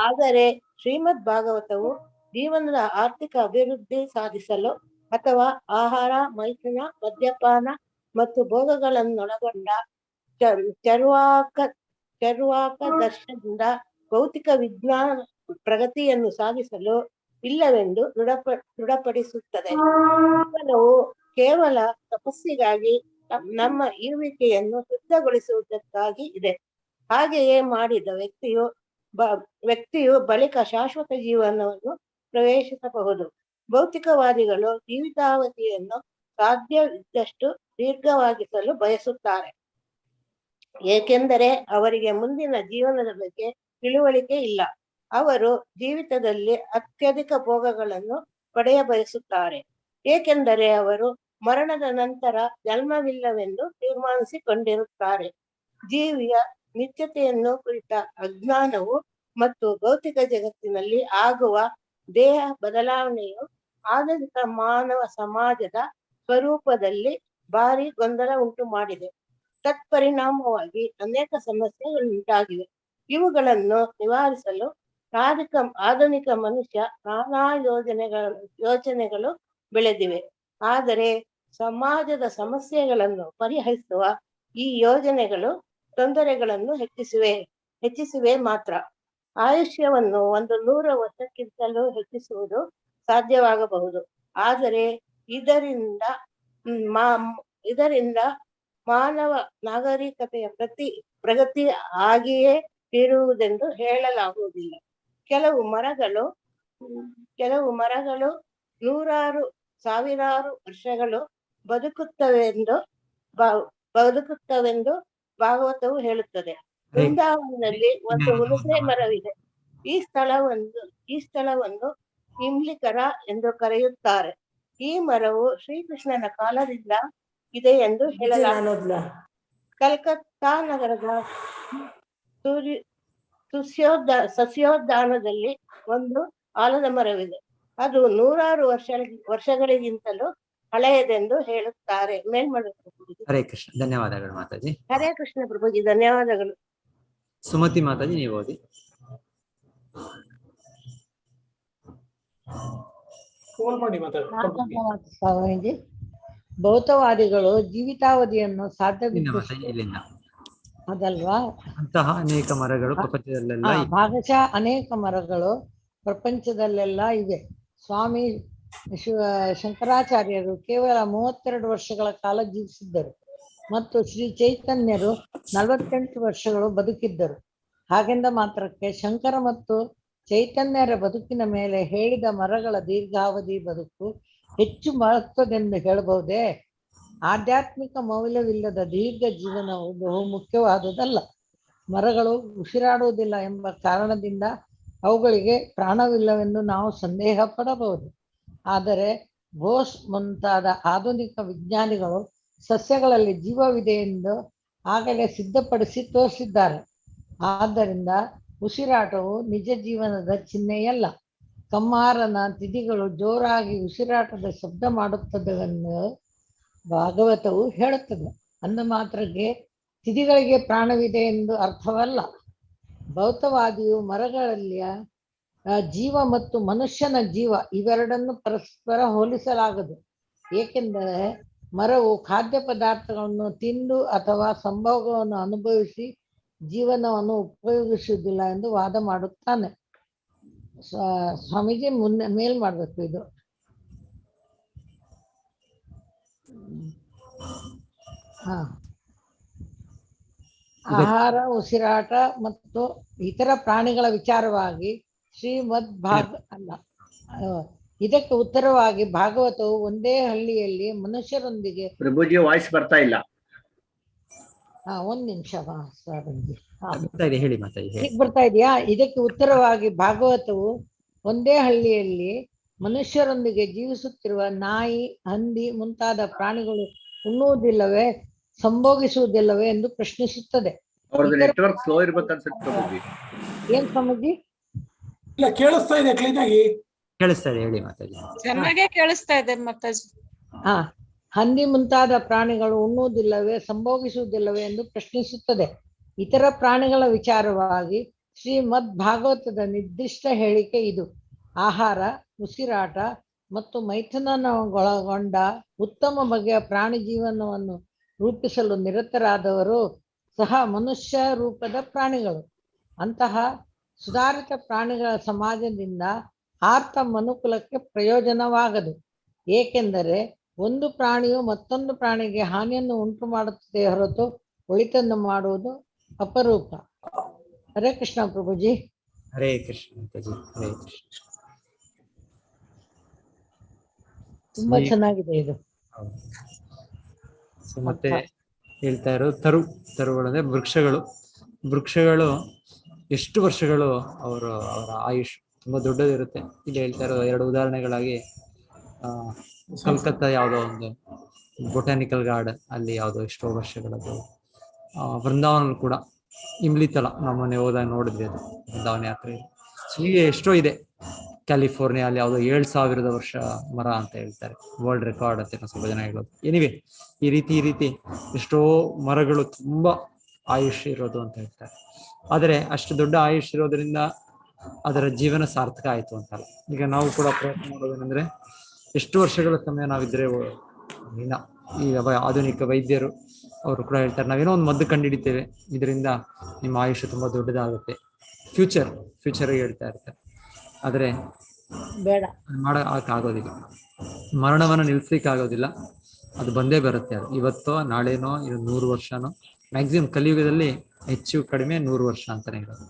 S2: ಆದರೆ ಶ್ರೀಮದ್ ಭಾಗವತವು ಜೀವನದ ಆರ್ಥಿಕ ಅಭಿವೃದ್ಧಿ ಸಾಧಿಸಲು ಅಥವಾ ಆಹಾರ, ಮೈಥುನ, ಮದ್ಯಪಾನ ಮತ್ತು ಭೋಗಗಳನ್ನೊಳಗೊಂಡ ಚರ್ವಾಕ ದರ್ಶನದಿಂದ ಭೌತಿಕ ವಿಜ್ಞಾನ ಪ್ರಗತಿಯನ್ನು ಸಾಧಿಸಲು ಇಲ್ಲವೆಂದು ದೃಢಪಡಿಸುತ್ತದೆ. ಜೀವನವು ಕೇವಲ ತಪಸ್ಸಿಗಾಗಿ ನಮ್ಮ ಇರುವಿಕೆಯನ್ನು ಶುದ್ಧಗೊಳಿಸುವುದಕ್ಕಾಗಿ ಇದೆ. ಹಾಗೆಯೇ ಮಾಡಿದ ವ್ಯಕ್ತಿಯು ಬಳಿಕ ಶಾಶ್ವತ ಜೀವನವನ್ನು ಪ್ರವೇಶಿಸಬಹುದು. ಭೌತಿಕವಾದಿಗಳು ಜೀವಿತಾವಧಿಯನ್ನು ಸಾಧ್ಯವಿದ್ದಷ್ಟು ದೀರ್ಘವಾಗಿಸಲು ಬಯಸುತ್ತಾರೆ, ಏಕೆಂದರೆ ಅವರಿಗೆ ಮುಂದಿನ ಜೀವನದ ಬಗ್ಗೆ ತಿಳುವಳಿಕೆ ಇಲ್ಲ. ಅವರು ಜೀವಿತದಲ್ಲಿ ಅತ್ಯಧಿಕ ಭೋಗಗಳನ್ನು ಪಡೆಯ ಬಯಸುತ್ತಾರೆ. ಏಕೆಂದರೆ ಅವರು ಮರಣದ ನಂತರ ಜನ್ಮವಿಲ್ಲವೆಂದು ತೀರ್ಮಾನಿಸಿಕೊಂಡಿರುತ್ತಾರೆ. ಜೀವಿಯ ನಿತ್ಯತೆಯನ್ನು ಕುರಿತ ಅಜ್ಞಾನವು ಮತ್ತು ಭೌತಿಕ ಜಗತ್ತಿನಲ್ಲಿ ಆಗುವ ದೇಹ ಬದಲಾವಣೆಯು ಆಧುನಿಕ ಮಾನವ ಸಮಾಜದ ಸ್ವರೂಪದಲ್ಲಿ ಭಾರಿ ಗೊಂದಲ ಉಂಟು ಮಾಡಿದೆ. ತತ್ಪರಿಣಾಮವಾಗಿ ಅನೇಕ ಸಮಸ್ಯೆಗಳುಂಟಾಗಿವೆ. ಇವುಗಳನ್ನು ನಿವಾರಿಸಲು ಆಧುನಿಕ ಮನುಷ್ಯ ನಾನಾ ಯೋಚನೆಗಳು ಬೆಳೆದಿವೆ. ಆದರೆ ಸಮಾಜದ ಸಮಸ್ಯೆಗಳನ್ನು ಪರಿಹರಿಸುವ ಈ ಯೋಜನೆಗಳು ತೊಂದರೆಗಳನ್ನು ಹೆಚ್ಚಿಸಿವೆ ಮಾತ್ರ. ಆಯುಷ್ಯವನ್ನು 100 ವರ್ಷಕ್ಕಿಂತಲೂ ಹೆಚ್ಚಿಸುವುದು ಸಾಧ್ಯವಾಗಬಹುದು. ಆದರೆ ಇದರಿಂದ ಮಾನವ ನಾಗರಿಕತೆಯ ಪ್ರಗತಿ ಆಗಿಯೇ ಇರುವುದೆಂದು ಹೇಳಲಾಗುವುದಿಲ್ಲ. ಕೆಲವು ಮರಗಳು ನೂರಾರು ಸಾವಿರಾರು ವರ್ಷಗಳು ಬದುಕುತ್ತವೆಂದು ಭಾಗವತವು ಹೇಳುತ್ತದೆ. ವೃಂದಾವನದಲ್ಲಿ ಒಂದು ಹುಣಸೆ ಮರವಿದೆ. ಈ ಸ್ಥಳವನ್ನು ಇಂಬ್ಲಿಕರ ಎಂದು ಕರೆಯುತ್ತಾರೆ. ಈ ಮರವು ಶ್ರೀಕೃಷ್ಣನ ಕಾಲದಿಂದ ಇದೆ ಎಂದು ಹೇಳಲಾಗುತ್ತದೆ. ಕಲ್ಕತ್ತಾ ನಗರದ ಸಸ್ಯೋದ್ಯಾನದಲ್ಲಿ ಒಂದು ಆಲದ ಮರವಿದೆ. ಅದು ನೂರಾರು ವರ್ಷಗಳಿಗಿಂತಲೂ ಹಳೆಯದೆಂದು ಹೇಳುತ್ತಾರೆ. ಮೇಲ್ಮಾಡಬೇಕು.
S1: ಹರೇ ಕೃಷ್ಣ. ಧನ್ಯವಾದಗಳು ಮಾತಾಜಿ.
S2: ಹರೇ ಕೃಷ್ಣ ಪ್ರಭುಜಿ, ಧನ್ಯವಾದಗಳು.
S1: ಸುಮತಿ ಮಾತಾಜಿ, ನೀವು ಓದಿ.
S13: ಸ್ವಾಮೀಜಿ, ಭೌತವಾದಿಗಳು ಜೀವಿತಾವಧಿಯನ್ನು ಅದಲ್ವಾ?
S1: ಅಂತಹ ಅನೇಕ ಮರಗಳು ಪ್ರಪಂಚದಲ್ಲೆಲ್ಲ
S13: ಭಾಗಶಃ ಅನೇಕ ಮರಗಳು ಪ್ರಪಂಚದಲ್ಲೆಲ್ಲ ಇವೆ. ಸ್ವಾಮಿ ಶಂಕರಾಚಾರ್ಯರು ಕೇವಲ 32 ವರ್ಷಗಳ ಕಾಲ ಜೀವಿಸಿದ್ದರು ಮತ್ತು ಶ್ರೀ ಚೈತನ್ಯರು 48 ವರ್ಷಗಳು ಬದುಕಿದ್ದರು. ಹಾಗೆಂದ ಮಾತ್ರಕ್ಕೆ ಶಂಕರ ಮತ್ತು ಚೈತನ್ಯರ ಬದುಕಿನ ಮೇಲೆ ಹೇಳಿದ ಮರಗಳ ದೀರ್ಘಾವಧಿ ಬದುಕು ಹೆಚ್ಚು ಮಹತ್ವದೆಂದು ಹೇಳಬಹುದೇ? ಆಧ್ಯಾತ್ಮಿಕ ಮೌಲ್ಯವಿಲ್ಲದ ದೀರ್ಘ ಜೀವನವು ಬಹು ಮುಖ್ಯವಾದುದಲ್ಲ. ಮರಗಳು ಉಸಿರಾಡುವುದಿಲ್ಲ ಎಂಬ ಕಾರಣದಿಂದ ಅವುಗಳಿಗೆ ಪ್ರಾಣವಿಲ್ಲವೆಂದು ನಾವು ಸಂದೇಹ ಪಡಬಹುದು. ಆದರೆ ಬೋಸ್ ಮುಂತಾದ ಆಧುನಿಕ ವಿಜ್ಞಾನಿಗಳು ಸಸ್ಯಗಳಲ್ಲಿ ಜೀವವಿದೆ ಎಂದು ಆಗಲೇ ಸಿದ್ಧಪಡಿಸಿ ತೋರಿಸಿದ್ದಾರೆ. ಆದ್ದರಿಂದ ಉಸಿರಾಟವು ನಿಜ ಜೀವನದ ಚಿಹ್ನೆಯಲ್ಲ. ಕಮ್ಮಾರನ ತಿಥಿಗಳು ಜೋರಾಗಿ ಉಸಿರಾಟದ ಶಬ್ದ ಮಾಡುತ್ತದೆಂದು ಭಾಗವತವು ಹೇಳುತ್ತದೆ. ಅಂದ ಮಾತ್ರಕ್ಕೆ ತಿಥಿಗಳಿಗೆ ಪ್ರಾಣವಿದೆ ಎಂದು ಅರ್ಥವಲ್ಲ. ಭೌತವಾದಿಯು ಮರಗಳಲ್ಲಿಯ ಜೀವ ಮತ್ತು ಮನುಷ್ಯನ ಜೀವ ಇವೆರಡನ್ನು ಪರಸ್ಪರ ಹೋಲಿಸಲಾಗದು. ಏಕೆಂದರೆ ಮರವು ಖಾದ್ಯ ಪದಾರ್ಥಗಳನ್ನು ತಿಂದು ಅಥವಾ ಸಂಭೋಗವನ್ನು ಅನುಭವಿಸಿ ಜೀವನವನ್ನು ಉಪಯೋಗಿಸುವುದಿಲ್ಲ ಎಂದು ವಾದ ಮಾಡುತ್ತಾನೆ. ಸ್ವಾಮೀಜಿ ಮೇಲ್ ಮಾಡಬೇಕು ಇದು. ಆಹಾರ, ಉಸಿರಾಟ ಮತ್ತು ಇತರ ಪ್ರಾಣಿಗಳ ವಿಚಾರವಾಗಿ ಇದಕ್ಕೆ ಉತ್ತರವಾಗಿ ಭಾಗವತವು ಒಂದೇ ಹಳ್ಳಿಯಲ್ಲಿ ಮನುಷ್ಯರೊಂದಿಗೆ
S11: ಪ್ರಭುಜಿ ವಾಯ್ಸ್ ಬರ್ತಾ ಇಲ್ಲ.
S13: ಒಂದ್ ನಿಮಿಷ
S1: ಬರ್ತಾ
S13: ಇದೆಯಾ? ಇದಕ್ಕೆ ಉತ್ತರವಾಗಿ ಭಾಗವತವು ಒಂದೇ ಹಳ್ಳಿಯಲ್ಲಿ ಮನುಷ್ಯರೊಂದಿಗೆ ಜೀವಿಸುತ್ತಿರುವ ನಾಯಿ, ಹಂದಿ ಮುಂತಾದ ಪ್ರಾಣಿಗಳು ಉಣ್ಣುವುದಿಲ್ಲವೇ, ಸಂಭೋಗಿಸುವುದಿಲ್ಲವೇ ಎಂದು ಪ್ರಶ್ನಿಸುತ್ತದೆ.
S11: Network slow ಇರ್ಬೇಕನ್ಸುತ್ತೆ.
S13: ಏನ್ ಸ್ವಾಮೀಜಿ?
S10: ಕೇಳಿಸ್ತಾ ಇದೆ, ಕ್ಲೀನ್ ಆಗಿ
S1: ಕೇಳಿಸ್ತಾ ಇದೆ, ಹೇಳಿ ಮಾತಾಜಿ.
S4: ಚೆನ್ನಾಗೇ ಕೇಳಿಸ್ತಾ ಇದೆ ಮಾತಾಜಿ.
S13: ಹಂದಿ ಮುಂತಾದ ಪ್ರಾಣಿಗಳು ಉಣ್ಣುವುದಿಲ್ಲವೇ, ಸಂಭೋಗಿಸುವುದಿಲ್ಲವೇ ಎಂದು ಪ್ರಶ್ನಿಸುತ್ತದೆ. ಇತರ ಪ್ರಾಣಿಗಳ ವಿಚಾರವಾಗಿ ಶ್ರೀಮದ್ ಭಾಗವತದ ನಿರ್ದಿಷ್ಟ ಹೇಳಿಕೆ ಇದು. ಆಹಾರ, ಉಸಿರಾಟ ಮತ್ತು ಮೈಥುನನೊಳಗೊಂಡ ಉತ್ತಮ ಬಗೆಯ ಪ್ರಾಣಿ ಜೀವನವನ್ನು ರೂಪಿಸಲು ನಿರತರಾದವರು ಸಹ ಮನುಷ್ಯ ರೂಪದ ಪ್ರಾಣಿಗಳು. ಅಂತಹ ಸುಧಾರಿತ ಪ್ರಾಣಿಗಳ ಸಮಾಜದಿಂದ ಆರ್ತ ಮನುಕುಲಕ್ಕೆ ಪ್ರಯೋಜನವಾಗದು. ಏಕೆಂದರೆ ಒಂದು ಪ್ರಾಣಿಯು ಮತ್ತೊಂದು ಪ್ರಾಣಿಗೆ ಹಾನಿಯನ್ನು ಉಂಟು ಮಾಡುತ್ತದೆ ಹೊರತು ಒಳಿತನ್ನು ಮಾಡುವುದು ಅಪರೂಪ. ಹರೇ ಕೃಷ್ಣ ಪ್ರಭುಜಿ.
S1: ಹರೇ ಕೃಷ್ಣ ಮಾತಾಜಿ. ಹರೇ ಕೃಷ್ಣ.
S13: ತುಂಬಾ ಚೆನ್ನಾಗಿದೆ ಇದು.
S1: ಮತ್ತೆ ಹೇಳ್ತಾ ಇರೋದು ತರುಗಳು ಅಂದ್ರೆ ವೃಕ್ಷಗಳು ಎಷ್ಟು ವರ್ಷಗಳು ಅವರ ಆಯುಷ್ ತುಂಬಾ ದೊಡ್ಡದಿರುತ್ತೆ. ಇಲ್ಲಿ ಹೇಳ್ತಾ ಇರೋ 2 ಉದಾಹರಣೆಗಳಾಗಿ ಕಲ್ಕತ್ತಾ ಯಾವುದೋ ಒಂದು ಬೊಟಾನಿಕಲ್ ಗಾರ್ಡನ್ ಅಲ್ಲಿ ಯಾವುದೋ ಎಷ್ಟೋ ವರ್ಷಗಳದ್ದು. ವೃಂದಾವನ ಕೂಡ ಇಮ್ಲಿತಲ ನಮ್ಮನೆ ಹೋದಾಗ ನೋಡಿದ್ವಿ, ಅದು ವೃಂದಾವನ ಯಾತ್ರೆ. ಹೀಗೆ ಎಷ್ಟೋ ಇದೆ. ಕ್ಯಾಲಿಫೋರ್ನಿಯಾ ಅಲ್ಲಿ ಯಾವುದೋ 7,000 ವರ್ಷ ಮರ ಅಂತ ಹೇಳ್ತಾರೆ, ವರ್ಲ್ಡ್ ರೆಕಾರ್ಡ್ ಅಂತ ಸ್ವಲ್ಪ ಜನ ಹೇಳೋದು. ಎನಿವೆ ಈ ರೀತಿ ಎಷ್ಟೋ ಮರಗಳು ತುಂಬಾ ಆಯುಷ್ ಇರೋದು ಅಂತ ಹೇಳ್ತಾರೆ. ಆದರೆ ಅಷ್ಟು ದೊಡ್ಡ ಆಯುಷ್ ಇರೋದ್ರಿಂದ ಅದರ ಜೀವನ ಸಾರ್ಥಕ ಆಯ್ತು ಅಂತಲ್ಲ. ಈಗ ನಾವು ಕೂಡ ಪ್ರಯತ್ನ ಮಾಡೋದೇನೆಂದ್ರೆ, ಎಷ್ಟು ವರ್ಷಗಳ ಸಮಯ ನಾವಿದ್ರೆ ಈಗ ಆಧುನಿಕ ವೈದ್ಯರು ಅವರು ಕೂಡ ಹೇಳ್ತಾರೆ, ನಾವೇನೋ ಒಂದು ಮದ್ದು ಕಂಡುಹಿಡಿತೇವೆ, ಇದರಿಂದ ನಿಮ್ಮ ಆಯುಷ್ಯ ತುಂಬಾ ದೊಡ್ಡದಾಗುತ್ತೆ, ಫ್ಯೂಚರ್ ಹೇಳ್ತಾ ಇರ್ತಾರೆ. ಆದರೆ
S2: ಬೇಡ
S1: ಆಗೋದಿಲ್ಲ. ಮರಣವನ್ನು ನಿಲ್ಸ್ಲಿಕ್ಕೆ ಆಗೋದಿಲ್ಲ, ಅದು ಬಂದೇ ಬರುತ್ತೆ. ಅದು ಇವತ್ತೋ ನಾಳೆನೋ 100 ವರ್ಷನೋ, ಮ್ಯಾಕ್ಸಿಮಮ್ ಕಲಿಯುಗದಲ್ಲಿ ಹೆಚ್ಚು ಕಡಿಮೆ 100 ವರ್ಷ ಅಂತಾನೆ ಹೇಳೋದು.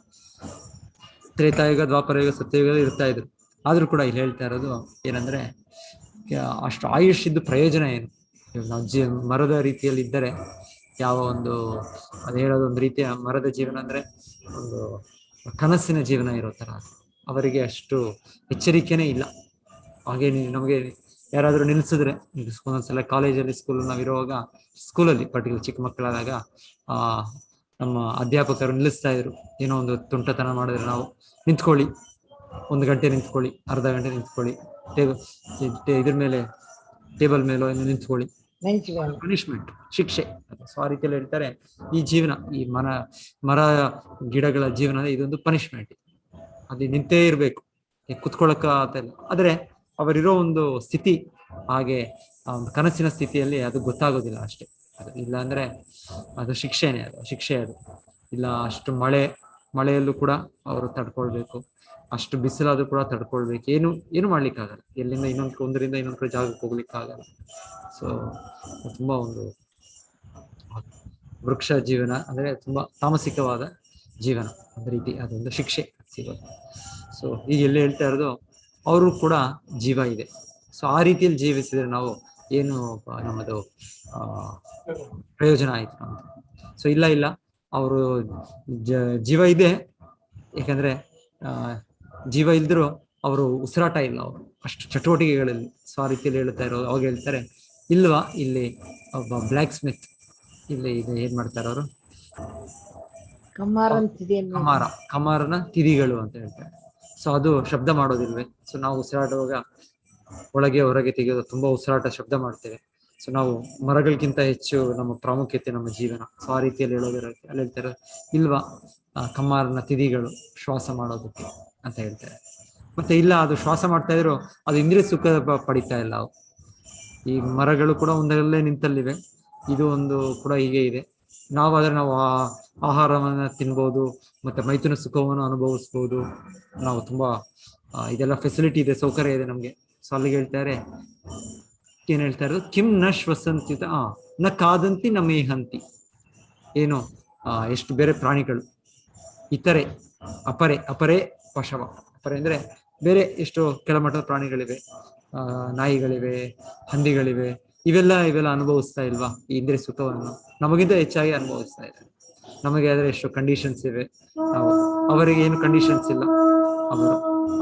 S1: ತ್ರೇತಾಯುಗ, ದ್ವಾಪರಯುಗ, ಸತ್ಯಯುಗ ಇರ್ತಾ ಇದ್ರು. ಆದ್ರೂ ಕೂಡ ಇಲ್ಲಿ ಹೇಳ್ತಾ ಇರೋದು ಏನಂದ್ರೆ, ಅಷ್ಟು ಆಯುಷ್ ಇದ್ದು ಪ್ರಯೋಜನ ಏನು? ನಾವು ಮರದ ರೀತಿಯಲ್ಲಿ ಇದ್ದರೆ ಯಾವ ಒಂದು ಅದು ಹೇಳೋದು ಒಂದು ರೀತಿಯ ಮರದ ಜೀವನ ಅಂದ್ರೆ ಒಂದು ಕನಸಿನ ಜೀವನ ಇರೋ ತರ. ಅವರಿಗೆ ಅಷ್ಟು ಎಚ್ಚರಿಕೆನೇ ಇಲ್ಲ. ಹಾಗೆ ನಮಗೆ ಯಾರಾದ್ರೂ ನಿಲ್ಸಿದ್ರೆ, ಒಂದೊಂದ್ಸಲ ಕಾಲೇಜಲ್ಲಿ ನಾವಿರುವಾಗ ಸ್ಕೂಲಲ್ಲಿ ಪರ್ಟಿಕ್ಯುಲರ್ ಚಿಕ್ಕ ಮಕ್ಕಳಾದಾಗ ನಮ್ಮ ಅಧ್ಯಾಪಕರು ನಿಲ್ಲಿಸ್ತಾ ಇದ್ರು. ಏನೋ ಒಂದು ತುಂಟತನ ಮಾಡಿದ್ರೆ ನಾವು ನಿಂತ್ಕೊಳ್ಳಿ, 1 ಗಂಟೆ ನಿಂತ್ಕೊಳ್ಳಿ, ಅರ್ಧ ಗಂಟೆ ನಿಂತ್ಕೊಳ್ಳಿ, ಇದ್ರ ಮೇಲೆ ಟೇಬಲ್ ಮೇಲೆ ನಿಂತ್ಕೊಳ್ಳಿ, ಪನಿಷ್ಮೆಂಟ್, ಶಿಕ್ಷೆ. ಸೊ ಆ ರೀತಿಯಲ್ಲಿ ಹೇಳ್ತಾರೆ, ಈ ಜೀವನ, ಈ ಮರ ಗಿಡಗಳ ಜೀವನ ಇದೊಂದು ಪನಿಷ್ಮೆಂಟ್. ಅದು ನಿಂತೇ ಇರ್ಬೇಕು, ಕುತ್ಕೊಳ್ಳೋಕ ಇಲ್ಲ. ಆದ್ರೆ ಅವರಿರೋ ಒಂದು ಸ್ಥಿತಿ ಹಾಗೆ ಒಂದು ಕನಸಿನ ಸ್ಥಿತಿಯಲ್ಲಿ ಅದು ಗೊತ್ತಾಗೋದಿಲ್ಲ ಅಷ್ಟೇ. ಇಲ್ಲ ಅಂದ್ರೆ ಅದು ಶಿಕ್ಷೆನೇ, ಶಿಕ್ಷೆ ಅದು. ಇಲ್ಲ ಅಷ್ಟು ಮಳೆಯಲ್ಲೂ ಕೂಡ ಅವರು ತಡ್ಕೊಳ್ಬೇಕು, ಅಷ್ಟು ಬಿಸಿಲಾದ್ರೂ ಕೂಡ ತಡ್ಕೊಳ್ಬೇಕು. ಏನು ಮಾಡ್ಲಿಕ್ಕಾಗಲ್ಲ. ಎಲ್ಲಿಂದ ಒಂದರಿಂದ ಇನ್ನೊಂದು ಕಡೆ ಜಾಗಕ್ಕೆ ಹೋಗ್ಲಿಕ್ಕಾಗಲ್ಲ. ಸೊ ತುಂಬಾ ಒಂದು ವೃಕ್ಷ ಜೀವನ ಅಂದ್ರೆ ತುಂಬಾ ತಾಮಸಿಕವಾದ ಜೀವನ, ಒಂದು ರೀತಿ ಅದೊಂದು ಶಿಕ್ಷೆ ಸಿಗೋದು. ಸೊ ಈಗ ಎಲ್ಲಿ ಹೇಳ್ತಾ ಇರೋದು, ಅವರು ಕೂಡ ಜೀವ ಇದೆ. ಸೊ ಆ ರೀತಿಯಲ್ಲಿ ಜೀವಿಸಿದ್ರೆ ನಾವು ಏನು ನಮ್ಮದು ಪ್ರಯೋಜನ ಆಯ್ತು ನಮ್ದು. ಸೊ ಇಲ್ಲ ಅವರು ಜೀವ ಇದೆ, ಯಾಕಂದ್ರೆ ಜೀವ ಇಲ್ದ್ರು ಅವರು ಉಸಿರಾಟ ಇಲ್ಲ, ಅವರು ಅಷ್ಟು ಚಟುವಟಿಕೆಗಳಲ್ಲಿ. ಸೊ ಆ ರೀತಿಯಲ್ಲಿ ಹೇಳ್ತಾ ಇರೋದು. ಅವಾಗ ಹೇಳ್ತಾರೆ, ಇಲ್ವಾ ಇಲ್ಲಿ ಒಬ್ಬ ಬ್ಲ್ಯಾಕ್ ಸ್ಮಿತ್ ಇಲ್ಲಿ ಏನ್ ಮಾಡ್ತಾರೆ ಅವರು, ಕಮಾರನ ತಿದಿಗಳು ಅಂತ ಹೇಳ್ತಾರೆ. ಸೊ ಅದು ಶಬ್ದ ಮಾಡೋದಿಲ್ವೇ? ಸೊ ನಾವು ಉಸಿರಾಡುವಾಗ ಒಳಗೆ ಹೊರಗೆ ತೆಗೆಯೋದು, ತುಂಬಾ ಉಸಿರಾಟ ಶಬ್ದ ಮಾಡ್ತೇವೆ. ಸೊ ನಾವು ಮರಗಳಿಗಿಂತ ಹೆಚ್ಚು ನಮ್ಮ ಪ್ರಾಮುಖ್ಯತೆ ನಮ್ಮ ಜೀವನ. ಸೊ ಆ ರೀತಿಯಲ್ಲಿ ಹೇಳೋದಿರೋಕೆ ಅಲ್ಲಿ ಹೇಳ್ತಾರೆ, ಇಲ್ವಾ ಕಮ್ಮಾರನ ತಿದಿಗಳು ಶ್ವಾಸ ಮಾಡೋದಕ್ಕೆ ಅಂತ ಹೇಳ್ತಾರೆ. ಮತ್ತೆ ಇಲ್ಲ, ಅದು ಶ್ವಾಸ ಮಾಡ್ತಾ ಇದ್ರು, ಅದು ಇಂದ್ರಿಯ ಸುಖ ಪಡಿತಾ ಇಲ್ಲ. ಅವು ಈ ಮರಗಳು ಕೂಡ ಒಂದರಲ್ಲೇ ನಿಂತಲ್ಲಿವೆ, ಇದು ಒಂದು ಕೂಡ ಹೀಗೆ ಇದೆ. ನಾವಾದ್ರೆ ನಾವು ಆಹಾರವನ್ನ ತಿನ್ಬೋದು, ಮತ್ತೆ ಮೈಥುನ ಸುಖವನ್ನು ಅನುಭವಿಸ್ಬೋದು. ನಾವು ತುಂಬಾ ಇದೆಲ್ಲ ಫೆಸಿಲಿಟಿ ಇದೆ, ಸೌಕರ್ಯ ಇದೆ ನಮ್ಗೆ. ಸೊ ಅಲ್ಲಿಗೆ ಹೇಳ್ತಾರೆ, ಏನ್ ಹೇಳ್ತಾ ಇರೋದು, ಕಿಂ ನ ಶ್ವಸಂತ್ಯುತ ನ ಕಾದಂತಿ ನ ಮೇಹಂತಿ. ಏನು ಎಷ್ಟು ಬೇರೆ ಪ್ರಾಣಿಗಳು, ಇತರೆ ಅಪರೆ ಪಶವ. ಅಪರೆ ಅಂದ್ರೆ ಬೇರೆ ಎಷ್ಟೋ ಕೆಳಮಟ್ಟದ ಪ್ರಾಣಿಗಳಿವೆ, ನಾಯಿಗಳಿವೆ, ಹಂದಿಗಳಿವೆ. ಇವೆಲ್ಲ ಅನುಭವಿಸ್ತಾ ಇಲ್ವಾ ಈ ಇಂದ್ರಿಯ ಸುಖವನ್ನು? ನಮಗಿಂತ ಹೆಚ್ಚಾಗಿ ಅನುಭವಿಸ್ತಾ ಇದೆ. ನಮಗೆ ಆದ್ರೆ ಎಷ್ಟು ಕಂಡೀಷನ್ಸ್ ಇವೆ, ನಾವು ಅವರಿಗೆ ಏನು ಕಂಡೀಷನ್ಸ್ ಇಲ್ಲ.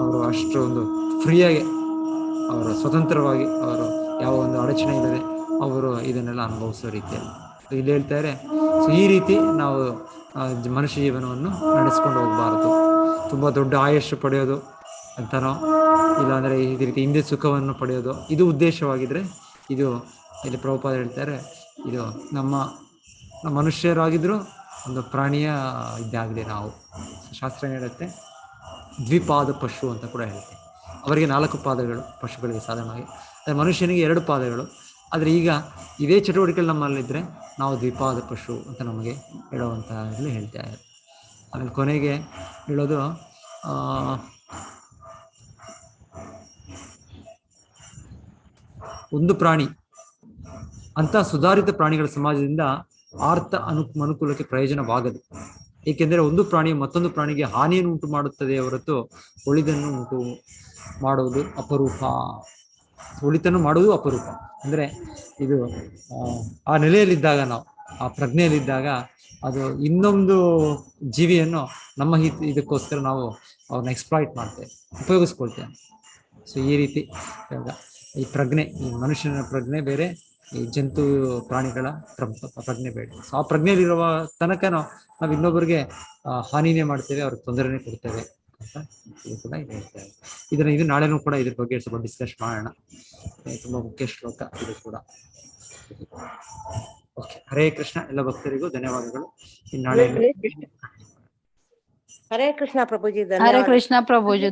S1: ಅವರು ಅಷ್ಟು ಒಂದು ಫ್ರೀಯಾಗಿ, ಅವರು ಸ್ವತಂತ್ರವಾಗಿ, ಅವರು ಯಾವ ಒಂದು ಅಡಚಣೆ ಇಲ್ಲದೆ ಅವರು ಇದನ್ನೆಲ್ಲ ಅನುಭವಿಸೋ ರೀತಿಯಲ್ಲಿ ಇಲ್ಲಿ ಹೇಳ್ತಾರೆ. ಸೊ ಈ ರೀತಿ ನಾವು ಮನುಷ್ಯ ಜೀವನವನ್ನು ನಡೆಸ್ಕೊಂಡು ಹೋಗ್ಬಾರದು. ತುಂಬಾ ದೊಡ್ಡ ಆಯುಷ್ಯ ಪಡೆಯೋದು ಅಂತನೋ, ಇಲ್ಲಾಂದ್ರೆ ಈ ರೀತಿ ಇಂದ್ರಿಯ ಸುಖವನ್ನು ಪಡೆಯೋದು ಇದು ಉದ್ದೇಶವಾಗಿದ್ರೆ, ಇದು ಇಲ್ಲಿ ಪ್ರಭುಪಾದ ಹೇಳ್ತಾರೆ, ಇದು ನಮ್ಮ ಮನುಷ್ಯರಾಗಿದ್ರು ಒಂದು ಪ್ರಾಣಿಯ ಇದ್ದಾಗಲಿ ನಾವು. ಶಾಸ್ತ್ರ ಹೇಳುತ್ತೆ ದ್ವಿಪಾದ ಪಶು ಅಂತ ಕೂಡ ಹೇಳುತ್ತೆ. ಅವರಿಗೆ 4 ಪಾದಗಳು ಪಶುಗಳಿಗೆ ಸಾಧಾರಣವಾಗಿ, ಮನುಷ್ಯನಿಗೆ 2 ಪಾದಗಳು. ಆದ್ರೆ ಈಗ ಇದೇ ಚಟುವಟಿಕೆಗಳು ನಮ್ಮಲ್ಲಿದ್ರೆ ನಾವು ದ್ವಿಪಾದ ಪಶು ಅಂತ ನಮಗೆ ಹೇಳುವಂತಲ್ಲಿ ಹೇಳ್ತಾ ಇದ್ದಾರೆ. ಆಮೇಲೆ ಕೊನೆಗೆ ಹೇಳೋದು, ಒಂದು ಪ್ರಾಣಿ ಅಂತ ಸುಧಾರಿತ ಪ್ರಾಣಿಗಳ ಸಮಾಜದಿಂದ ಆರ್ಥ ಅನುಕೂಲಕ್ಕೆ ಪ್ರಯೋಜನವಾಗದು. ಏಕೆಂದರೆ ಒಂದು ಪ್ರಾಣಿ ಮತ್ತೊಂದು ಪ್ರಾಣಿಗೆ ಹಾನಿಯನ್ನು ಉಂಟು ಮಾಡುತ್ತದೆ ಹೊರತು ಒಳಿತನ್ನು ಉಂಟು ಮಾಡುವುದು ಅಪರೂಪ. ಒಳಿತನ್ನು ಮಾಡುವುದು ಅಪರೂಪ. ಅಂದ್ರೆ ಇದು ಆ ನೆಲೆಯಲ್ಲಿದ್ದಾಗ, ನಾವು ಆ ಪ್ರಜ್ಞೆಯಲ್ಲಿದ್ದಾಗ, ಅದು ಇನ್ನೊಂದು ಜೀವಿಯನ್ನು ನಮ್ಮ ಇದಕ್ಕೋಸ್ಕರ ನಾವು ಅವ್ರನ್ನ ಎಕ್ಸ್ಪ್ಲಾಯ್ಟ್ ಮಾಡ್ತೇವೆ, ಉಪಯೋಗಿಸ್ಕೊಳ್ತೇವೆ. ಸೊ ಈ ರೀತಿ ಈ ಪ್ರಜ್ಞೆ, ಈ ಮನುಷ್ಯನ ಪ್ರಜ್ಞೆ ಬೇರೆ, ಈ ಜಂತು ಪ್ರಾಣಿಗಳ ಪ್ರಜ್ಞೆ ಬೇರೆ. ಸೊ ಆ ಪ್ರಜ್ಞೆಯಲ್ಲಿರುವ ತನಕ ನಾವು ಇನ್ನೊಬ್ಬರಿಗೆ ಹಾನಿನೇ ಮಾಡ್ತೇವೆ, ಅವ್ರಿಗೆ ತೊಂದರೆನೇ ಕೊಡ್ತೇವೆ ಅಂತ ಇದು ಕೂಡ ಇದು ಹೇಳ್ತೇವೆ. ಇದು ನಾಳೆನೂ ಕೂಡ ಇದ್ರ ಬಗ್ಗೆ ಸ್ವಲ್ಪ ಡಿಸ್ಕಸ್ ಮಾಡೋಣ. ತುಂಬಾ ಮುಖ್ಯ ಶ್ಲೋಕ ಇದು ಕೂಡ. ಓಕೆ, ಹರೇ ಕೃಷ್ಣ. ಎಲ್ಲ ಭಕ್ತರಿಗೂ ಧನ್ಯವಾದಗಳು. ನಾಳೆ
S2: ಹರೇ ಕೃಷ್ಣ ಪ್ರಭುಜಿ.
S8: ಹರೇ ಕೃಷ್ಣ ಪ್ರಭುಜಿ.